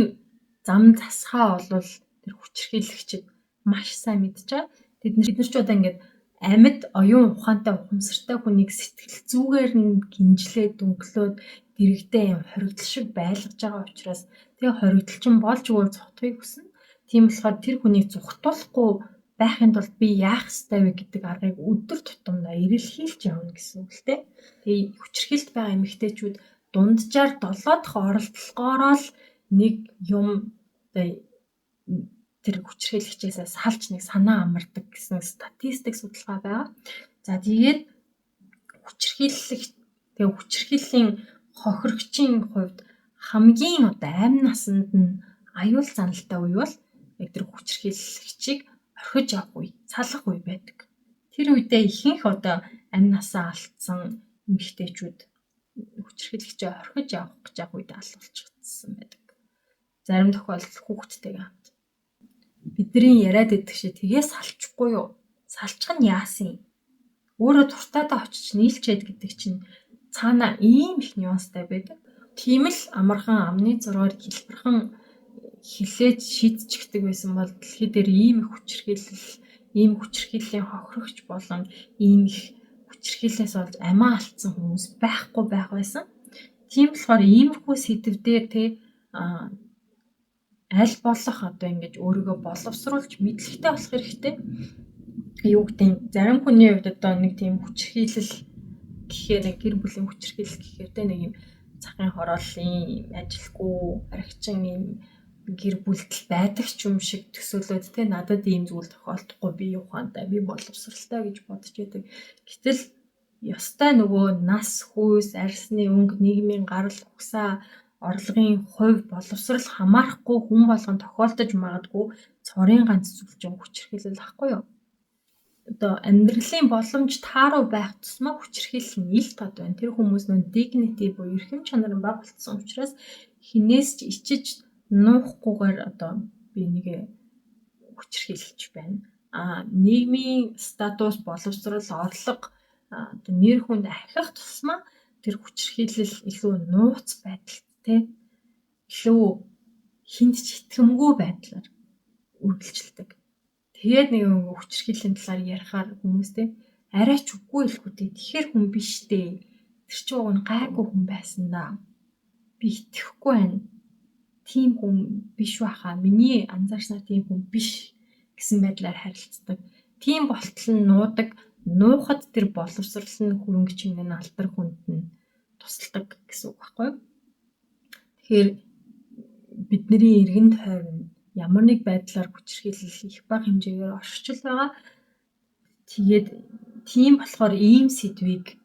зам засхаа болвол тэр хүчрхийлэгчид маш сайн мэдж байгаа. Бид нар ч удаа ингээд амьд оюун ухаантай ухамсартай хүнийг сэтгэл зүгээр нь гинжлээд дөнгөлөөд дэрэгдээ юм хоригдол шиг байлгаж байгаа учраас тэгээ хоригдол чинь болж өгөө зогтхыг хүснэ. Тийм болохоор тэр хүнийг зүхтуулахгүй байхын тулд би яах ёстой вэ гэдэг аргыг өдөр тутамдаа эрэлхийлж явна гэсэн үг л дээ. Тэгээ хүчрхийлт байгаа эмэгтэйчүүд дунджаар 7 дахь оролдлогоороо л нэг юм тэр хүчрхийлэгчээс салж нэг санаа амардаг гэсэн статистик судалгаа байгаа. За тэгээд хүчрхийллийн хохирогчийн хувьд хамгийн одоо амь насанд нь аюул заналтай үе бол яг тэр хүчрхийлэгчийг орхиж авах үе, салах үе байдаг. Тэр үедээ ихэнх одоо амь насаа алдсан эмэгтэйчүүд хүчрхийлэгчээ орхиж авах гэж яг үед алуулчихсан байдаг. Зарим тохиолдолд хүүхдтэйгээ хамт. Бидний яриад идэх шиг тгээс салчихгүй юу? Салчих нь яасан юм? Өөрөө туртаадаа очиж нийлчээд гэдэг чинь цаана ийм их нюанстай байдаг. Тийм л амархан амны зургаар хэлбэрхэн хилээд шийдчихдэг байсан бол дэлхий дээр ийм их хүчрхийллийн хохирогч болон ийм их хүчрхийллээс болж амиа алдсан хүмүүс байхгүй байх байсан. Тийм болохоор иймэрхүү сэдв дээр аль болох одоо ингэж өөрийгөө боловсруулж мэдлэгтэй болох хэрэгтэй. Юу гэдэг зарим хүний хувьд одоо нэг тийм хүчрхийлэл гэхээр нэг гэр бүлийн хүчрхийлэл гэхээр нэг юм цахын хорооллын ажилгүй аригчин юм гэр бүлдэл байдаг ч юм шиг төсөөлөд надад ийм зүйл тохиолдохгүй би ухаантай би боловсралтай гэж бодож байдаг. Гэтэл ёстой нөгөө нас хүйс арьсны өнгө нийгмийн гарал угсаа орлогын хувь боловсрал хамаарахгүй хүн болгон тохиолдож магадгүй цорын ганц зүйл чинь хүчрхийлэл ахгүй юу? Одоо амьдралын боломж тааруу байх тусмаа хүчрхийлэл нь ил тод байна. Тэр хүмүүс нөө dignity буюу эрхэм чанар нь бага болцсон учраас хинээс ч ичиж нуухгүйгээр одоо би нэг хүчрхийлж байна. Нийгмийн статус, боловсрал, орлого одоо нэр хүнд ахих тусмаа тэр хүчрхийлэл илүү нууц байдалтай илүү хинт ч итгэмгүй байдлаар үргэлжилдэг. Тэгээд нэг хүчрхийллийн талаар ярихаар хүмүүстэй арай ч үгүй хэлэхүүтэй тэгэхээр хүн биш дээ. Тэр чинь уг нь гайгүй хүн байсан да. Би итгэхгүй байна. Тийм хүн биш байхаа. Миний анзаарснаар тийм хүн биш гэсэн байдлаар харилцдаг. Тийм болтол нь нуудаг. Нуухад тэр боловсрал нь хөрөнгө чинь алдар хүнд нь тусалдаг гэсэн үг байхгүй юу? Тэгэхээр бидний эргэн тойрон ямар нэг байдлаар хүчрхийлэл их бага хэмжээгээр оршиж байгаа. Тэгээд тийм болохоор ийм сэдвийг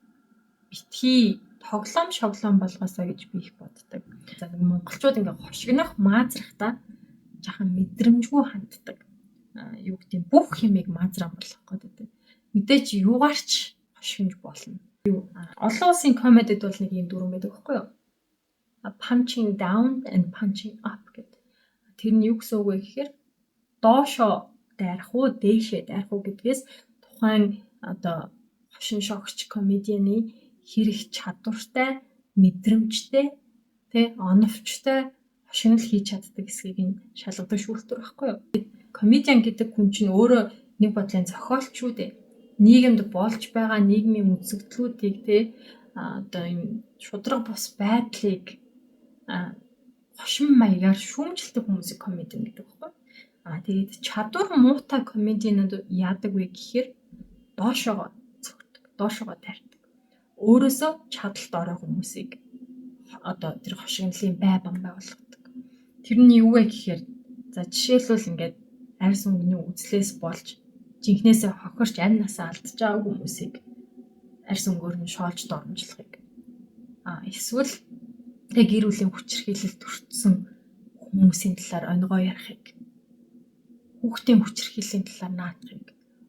битгий тоглоом болгоосаа гэж би их боддог. За нэг монголчууд ингээ хошигнох, маазрахтаа жаахан мэдрэмжгүй ханддаг. Юу гэдэг бүх юмыг маазраа болгох гэдэг. Мэдээч юугаарч хошигнож болно. Олон улсын комедид бол нэг юм дүрм байдаг байхгүй юу? Punching down and punching up гэдэг. Тэр нь юу гэсэн үг вэ гэхээр доошоо дайрах уу, дээшээ дайрах уу гэдгээс тухайн одоо хошин шогч комедианы хэрэг чадвартай, мэдрэмжтэй, оновчтой хошигнол хийж чаддаг хэсгийг нь шалгадаг шүүлтүр байхгүй юу? Комедиан гэдэг хүн чинь өөрөө нэг бодлын зохиолч шүү дээ. Нийгэмд болж байгаа нийгмийн үзэгдлүүдийг одоо юм шудраг бус байдлыг хошин маягаар шүүмжилдэг хүмүүсийг комедиан гэдэг байхгүй. Тэгээд чадвар муутай комедианууд яадаг вэ гэхээр доошоогоо цогтөг, доошоогоо тайрдаг. Өөрөөсөө чадалт орой хүмүүсийг одоо тэр хошигнолын бай бамбай болгодог. Тэр нь юу вэ гэхээр за жишээлбэл ингээд арьс өнгөний үзлээс болж жинхнээсээ хохирч амь насаа алдаж байгаа хүмүүсийг арьс өнгөөр нь шоолж дормжлохыг. Эсвэл гэр бүлийн хүчирхийлэлд өртсөн хүмүүсийн талаар өнгөө ярихыг. Хүүхдийн хүчирхийллийн талаар наадахыг.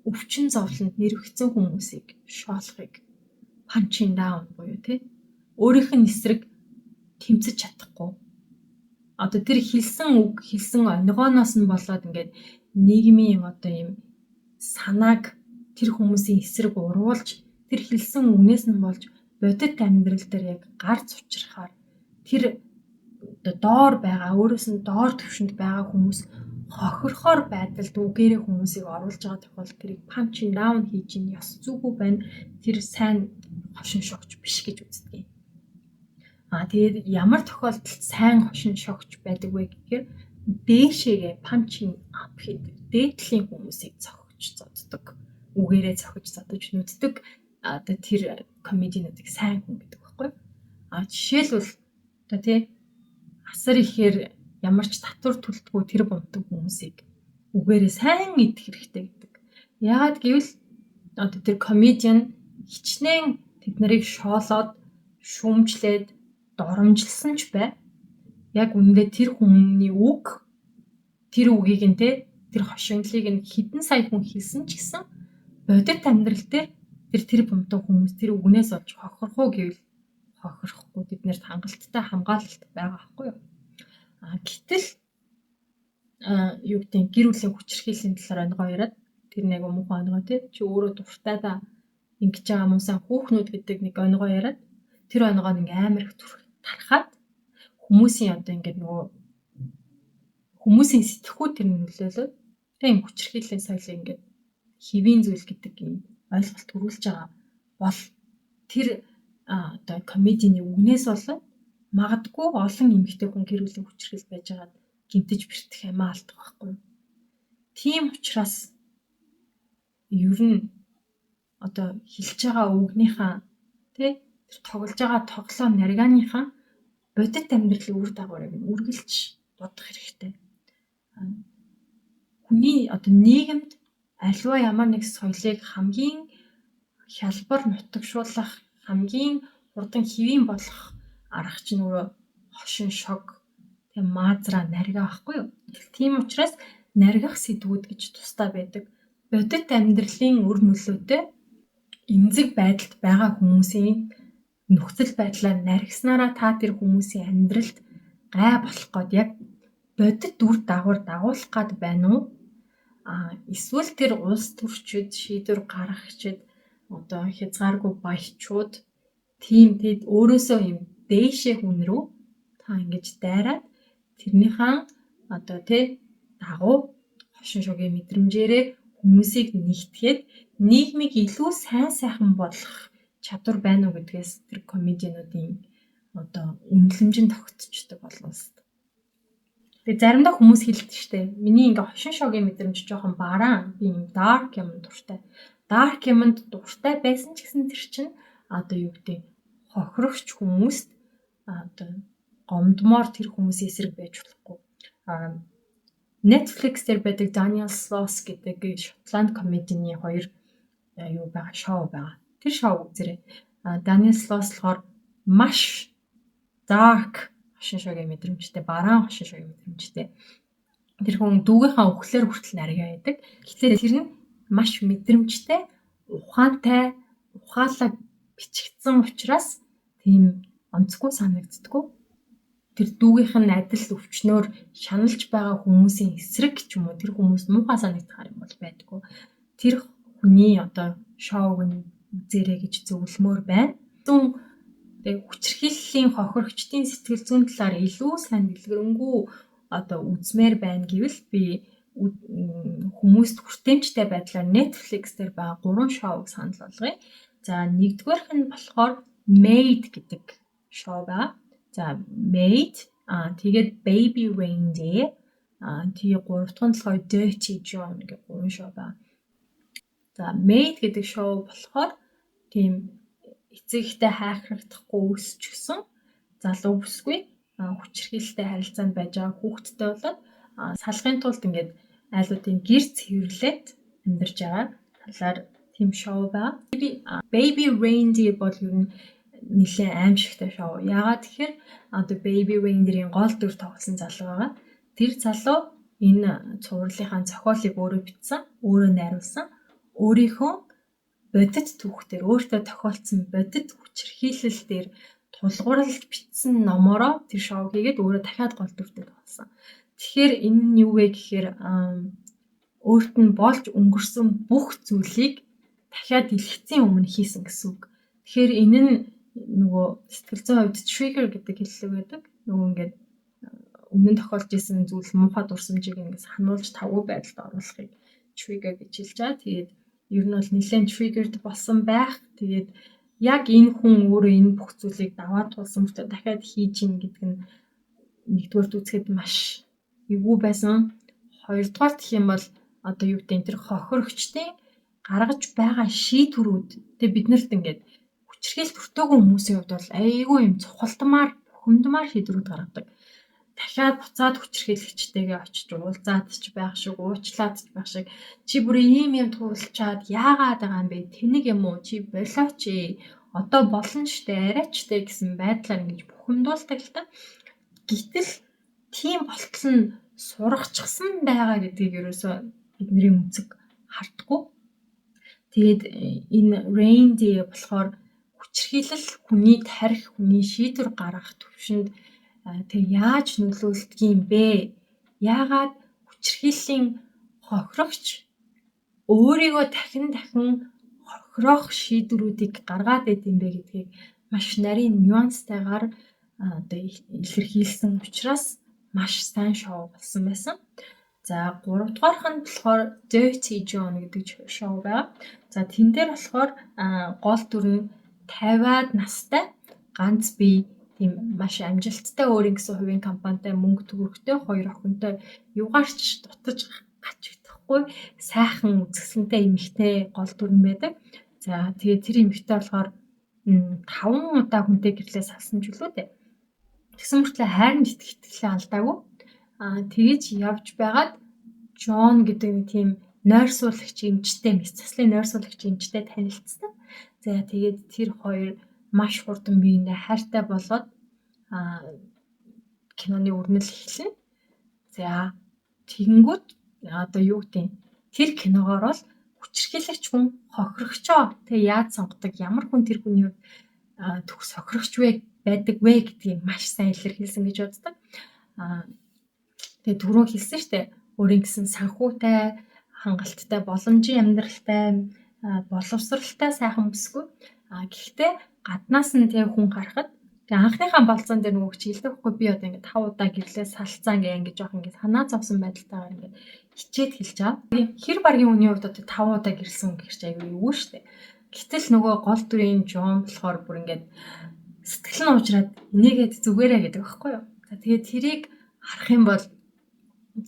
Өвчин зовлонд нэрвэгцэн хүмүүсийг шоолохыг. Punching down буюу өөрийнх нь эсрэг тэмцэж чадахгүй. Одоо тэр хэлсэн үг, хэлсэн өнгөөноос нь болоод ингээд нийгмийн одоо ийм санааг тэр хүмүүсийн эсрэг уруулж тэр хэлсэн үгнээс нь болж бодит амьдрал дээр яг гарц учрахаар тэр доор байгаа өөрөөс нь доор түвшинд байгаа хүмүүс хохирохоор байдалд үгээрээ хүмүүсийг оруулж байгаа тохиолдолд тэрийг punching down хийж ин ёс зүггүй байна. Тэр сайн хошин шогч биш гэж үздэг. Тэгээд ямар тохиолдолд сайн хошин шогч байдаг вэ гэхээр дээшээгээ punching up хийдэг. Дээдлийн хүмүүсийг цохиж зоддог. Үгээрээ цохиж зодож нүддэг. Одоо тэр комедиануудыг сайн хүн гэдэг байхгүй. Жишээлбэл одоо асар ихээр ямар ч татвар төлтгөө тэр бунтаг хүмүүсийг үгээрээ сайн идэх хэрэгтэй гэдэг. Яагаад гэвэл одоо тэр комедиан хичнээн тэд нарыг шоолоод шүүмжлээд доромжилсан ч бай. Яг үүндээ тэр хүний үг тэр үгийг нь тэр хошигнолыг нь хэдэн сая хүн хэлсэн ч гэсэн бодит амьдрал дээр тэр бунтаг хүмүүс тэр үгнээс олж хохирох уу гэвэл хохирохгүй биднэрт хангалттай хамгаалалт байгаа байхгүй юу? Гэтэл юу гэдэг гэр бүлийн хүчирхийллийн талаар өнгөө яриад тэр нэг муухай өнгөө чи өөрөө дуртай да ингэж байгаа муусан хүүхнүүд гэдэг нэг өнгөө яриад тэр өнгөө нэг амар их тархаад хүмүүсийн одоо ингээд нөгөө хүмүүсийн сэтгхүүд тэр нөлөөлөд тийм хүчирхийллийн соёлыг ингээд хэвийн зүйл гэдэг юм ойлголт төрүүлж байгаа бол тэр одоо комедийн үгнээс болоод магадгүй олон эмэгтэй хүн гэр бүлийн хүчирхийл байж байгаад гэмтэж бэртэх юм алдах байхгүй. Тийм учраас ер нь одоо хэлж байгаа үгнийхаа тэр тоглож байгаа тоглоом наригааныхаа бодит амьдралын үр дагаврыг үргэлж бодох хэрэгтэй. Хүний одоо нийгэмд аливаа ямар нэг соёлыг хамгийн хялбар нутагшуулах, хамгийн хурдан хэвийн болох арга чинь нөгөө хошин шог, маазраа нарга байхгүй юу? Тийм учраас наргах сэдвүүд гэж тустай байдаг. Бодит амьдралын үр нөлөөтэй эмзэг байдалд байгаа хүмүүсийн нөхцөл байдлаар наригснараа та тэр хүмүүсийн амьдралд гай болох гээд яг бодит үр дагавар дагуулах гээд байна уу? Эсвэл тэр улс төрчид, шийдвэр гаргагчид, одоо хязгааргүй баячууд тийм тэд өөрөөсөө юм дээшээ хүн рүү та ингэж дайраад тэрнийхэн одоо дагуу хошин шогийн мэдрэмжээрээ хүмүүсийг нэгтгээд нийгмийг илүү сайхан болгох чадвар байна уу гэдгээс тэр комедиануудын одоо үнэлэмжин тогтчихдог болоос. Тэгээ заримдаа хүмүүс хэлдэг штэ. Миний ингээ хошин шогийн мэдрэмж жоохон бараан. Би юм dark юм дуртай. Dark юмд дуртай байсан ч гэсэн тэр чинь одоо юу гэдэг хохирогч хүмүүст одоо гомдмоор тэр хүмүүсийн эсрэг байж болохгүй. Netflix дээр байдаг Daniel Sloss гэдэг Шотланд комедианы хоёр юу байгаа шоу байгаа. Тэр шоу үзээрэй. Daniel Sloss болохоор маш dark хошин шогийн мэдрэмжтэй, бараан хошин шогийн мэдрэмжтэй. Тэр хүн дүүгийнхаа өхлөөр хүртэл наргаа яадаг. Гэтэл тэр нь маш мэдрэмжтэй, ухаантай, ухаалаг бичигдсэн учраас тийм онцгүй санагддаггүй. Тэр дүүгийнх нь адил өвчнөөр шаналж байгаа хүмүүсийн эсрэг ч юм уу тэр хүмүүс муухай санагдахаар юм бол байдаггүй. Тэр хүний одоо шоуг нь үзээрэй гэж зөвлөмөр байна. Тэгээ хүчирхийллийн хохирогчдын сэтгэл зүйн талаар илүү сайн дэлгэрэнгүй одоо үзмээр байна гэвэл би хүмүүст хүртээмжтэй байдлаар Netflix дээр байгаа 3 шоуг санал болгоё. За нэгдүгээрх нь болохоор Made гэдэг шоу байгаа. За Made тэгээд Baby Reindeer, Тэгээ 3 дахь нь болохоор Dirty John гэх 3 шоу байна. За Maid гэдэг шоу болохоор тийм эцэг ихтэй хайхрагдахгүй өсчихсөн залуу бүсгүй хүчирхийлэлтэй харилцаанд байж байгаа хүүхэдтэй болоод салахын тулд ингээд айлуудын гэр цэвэрлээд амьдарч байгаа талаар тийм шоу байна. Baby Reindeer бол ер нь нэлээд аимшигтай шоу. Яагаад тэгэхээр одоо Baby Reindeer-ийн гол дүр тоглосон залуу байгаа. Тэр залуу энэ цувралынхаа зохиолыг өөрөө бичсэн, өөрөө найруулсан. Өөрийнхөө бодит түүхтэр өөртөө тохиолдсон бодит хүчирхийлэл дээр тулгуурлаж бичсэн номороо тэр шоу хийгээд өөрөө дахиад гол дүртэй болсон. Тэгэхээр энэ нь юу вэ гэхээр өөрт нь болж өнгөрсөн бүх зүйлийг дахиад дэлгэцийн өмнө хийсэн гэсэн үг. Тэгэхээр энэ нь нөгөө сэтгэл зүйн хувьд trigger гэдэг хэллэг байдаг. Нөгөө ингээд өмнө нь тохиолж исэн зүйл муухай дурсамжийг ингээд сануулж тавгүй байдалд оруулахыг trigger гэж хэлж байгаа. Тэгээд ер нь бол нэлээд triggered болсон байх. Тэгээд яг энэ хүн өөрөө энэ бүх зүйлийг даваад тулсан мөртөө дахиад хийж ийн гэдэг нь нэгдүгээр үзэхэд маш эвгүй байсан. Хоёрдугаар гэх юм бол одоо юу гэдэг энэ хохирогчдын гаргаж байгаа шийдвэрүүд тэгээ биднэрт ингээд хүчирхийлэл төртөөгүй хүмүүсийн хувьд бол айгүй юм цухалтмаар, бухимдмаар шийдвэрүүд гаргадаг. Дахиад буцаад хүчирхийлэгчтэйгээ очиж уулзаад ч байх шиг, уучлаад ч байх шиг чи бүр ийм юм туулчаад яагаад байгаа юм бэ? Тэнэг юм уу? Чи болооч ээ. Одоо болно штэ, арайчтэй гэсэн байдлаар ингэж бухимдуулдаг л та. Гэтэл тийм болтол нь сурахчихсан байгаа гэдгийг ерөөсөө бидний үнцэг хардггүй. Тэгээд энэ Reindeer болохоор хүчирхийлэл хүний тарих, хүний шийдвэр гаргах төвшөнд тэг яаж нөлөөлдөг юм бэ? Яагаад хүчирхийллийн хохирогч өөрийгөө дахин хохирох шийдвэрүүдийг гаргаад байд юм бэ гэдгийг маш нарийн нюанстайгаар одоо илэрхийлсэн учраас маш сайн шоу болсон байсан. За 3 дугаарх нь болохоор Dirty John гэдэг шоу байгаа. За тэн дээр болохоор гол дүр нь 50-аад настай ганц бие тийм маш амжилттай өөрийн гэсэн хувийн компанитай мөнгө төгрөгтэй хоёр охинтой юугаарч дутаж гач идэхгүй сайхан үзэсгэлэнтэй эмэгтэй гол дүр нь байдаг. За тэгээ тэр эмэгтэй болохоор 5 удаа хүнтэй гэрлээ салсан ч үлээ дээ. Тэгсэн мөртлөө хайранд итгэлээ алдаагүй. Тэгэж явж байгаад Джон гэдэг тийм нойрсуулагч эмчтэй, мэс заслын нойрсуулагч эмчтэй танилцсан. За тэгээд тэр хоёр маш хурдан биеиндээ хайртай болоод киноны өрнөл эхэлнэ. За тэгэнгүүт одоо юу гэдэг тэр киногоор бол хүчирхийлэгч хүн хохирогчоо тэгээ яаж сонгодог, ямар хүн тэр хүний төгс хохирогч байдаг вэ гэдгийг маш сайн илэрхийлсэн гэж боддог. Тэгээ түрүү хэлсэн шүү дээ. Өөрийн гэсэн санхүүтэй, хангалттай, боломжийн амьдралтай, боловсралтай сайхан бүсгүй. Гэхдээ гаднаас нь тэг хүн харахад тэг анхныхаа болцоон дээр нөгөө хичээлдэг байхгүй би одоо ингээд 5 удаа гэрлээ салцсан гээ ингээд жоох ингээд санаа зовсон байдалтайгаар ингээд хичээд хэлж байгаа. Хэр баргийн хүний хувьд одоо 5 удаа гэрэлсэн гэрч аягүй юу шүү дээ. Гэтэл нөгөө гол дүрийн Джон болохоор бүр ингээд сэтгэл нь уужраад энийгээд зүгээрээ гэдэг байхгүй юу. За тэгээд тэрийг харах юм бол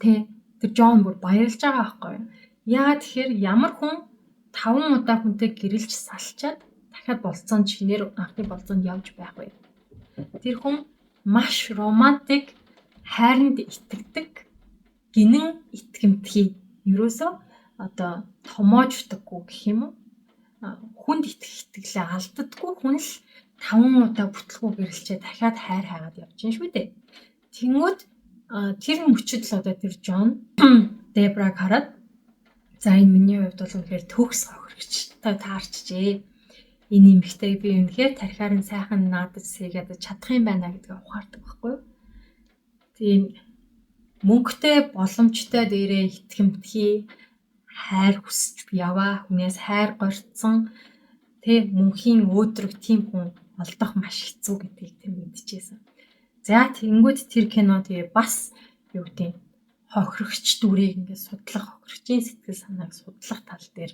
тэр Джон бүр баярлж байгаа байхгүй юу. Яагаад тэгэхээр ямар хүн 5 удаа хүнтэй гэрэлж салчаад дахиад болцоонд шинээр анхны болцоонд явж байх вэ? Тэр хүн маш романтик, хайранд итгэдэг, гинэн итгэмтгий. Ерөөсөө одоо томоождаггүй гэх юм уу? Хүнд итгэлээ алддаггүй хүн л 5 удаа бүтлгүү гэрэлчээ дахиад хайр хайгаад явж гин шүү дээ. Тэнгүүд тэр мөчөд л одоо тэр Джон Дебраг хараад за энэ миний хувьд бол үнэхээр төгс хохирогчтой таарчжээ. Энэ эмэгтэй би үнэхээр тархиар нь сайхан наадаж сэгээд чадах юм байна гэдгийг ухаардаг байхгүй юу? Тийм мөнгөтэй боломжтой дээрээ итгэмтгий хайр хүсч яваа хүнээс хайр горцсон тэг мөнхийн өөдрөг тийм хүн олдох маш хэцүү гэдгийг тэр мэдчихсэн. За тэнгууд тэр кино тэгээ бас юу гэдэг хохирогч дүрийг ингээд судлах, хохирогчийн сэтгэл санааг судлах тал дээр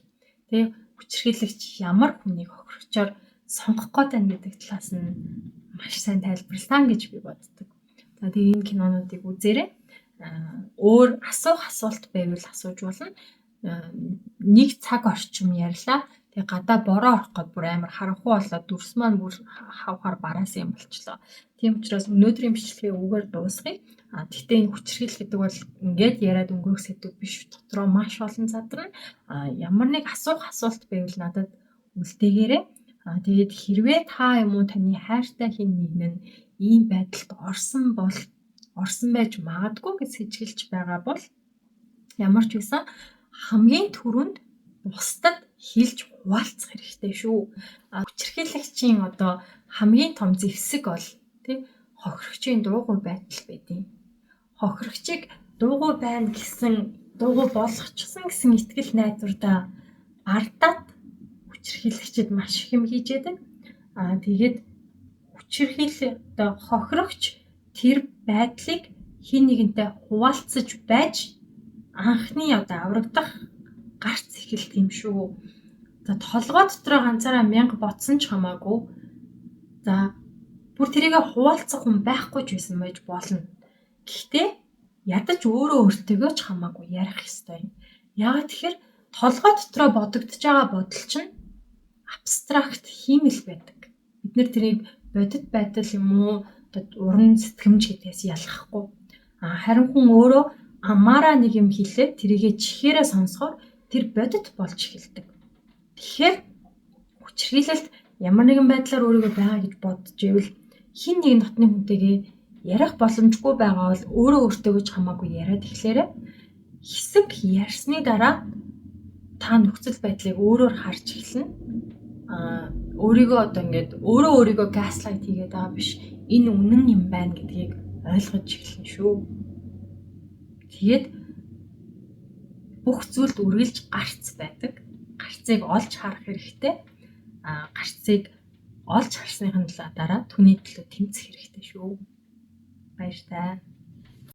тэг хүчирхийлэгч ямар хүнийг хохирогчоор сонгох гээд байна гэдэг талаас нь маш сайн тайлбарласан гэж би боддог. За тэгээ энэ кинонуудыг үзээрэй. өөр асуулт байвал асууж болно. Нэг цаг орчим ярьлаа. Тэгээ гадаа бороо орох гээд бүр амар харанхуй болоод дүрс маань бүр хавхаар бараасан юм болчлоо. Тийм учраас өнөөдрийн бичлэгээ үгээр дуусгая. Гэхдээ энэ хүчирхийлэл гэдэг бол ингээд яриад өнгөрөх сэдв биш. Дотроо маш олон задарна. Ямар нэг асуулт байвал надад үлдээгээрэй. Тэгээд хэрвээ та юм уу таны хайртай хэн нэгэн нь ийм байдалд орсон байж магадгүй гэж сэжиглэж байгаа бол ямар ч байсан хамгийн түрүүнд бусдад хэлж хуваалцах хэрэгтэй шүү. Хүчирхийлэгчийн одоо хамгийн том зэвсэг бол хохирогчийн дуугүй байдал байдیں۔ Хохирогчийг дуугүй байна гэсэн, дуугүй болгочихсон гэсэн итгэл найдвартай ардаад хүчирхийлэгчид маш их юм хийж яадаг. Тэгээд хохирогч тэр байдлыг хэн нэгэнтэй хуваалцаж байж анхны аврагдах гарц эхэлт юм шүү. За толгой дотроо ганцаараа 1000 ботсон ч хамаагүй. За бүр тэрийгэ хуваалцах хүн байхгүй ч байсан байж болно. Гэхдээ ядаж өөртөөгөө ч хамаагүй ярих ёстой юм. Яагаад тэгэхээр толгой дотроо бодогдож байгаа бодол чинь абстракт хиймэл байдаг. Бид нэр тэрийг бодит байдал юм уу уран сэтгэмж гэдгээс ялгахгүй. Харин хүн өөрөө амаараа нэг юм хэлээд тэрийгэ чихээрээ сонсохоор тэр бодит болж эхэлдэг. Тэгэхээр хүчирхийлэлд ямар нэгэн байдлаар өөрийгөө байгаа гэж бодож ивэл хин нэг нотны хүнтэйгээ ярих боломжгүй байгаа бол өөртөөгөө ч хамаагүй яриад эхлээрэй. Хэсэг ярьсны дараа та нөхцөл байдлыг өөрөөр харж эхэлнэ. Өөрийгөө ингээд өөрийгөө гаслайт хийгээд байгаа биш. Энэ үнэн юм байна гэдгийг ойлгож эхэлнэ шүү. Тэгээд бүх зүйлд үргэлж гарц байдаг. Гарцыг олж харах хэрэгтэй. Гарцыг олж харсныхын дараа түүний төлөө тэмцэх хэрэгтэй шүү. Баяртай.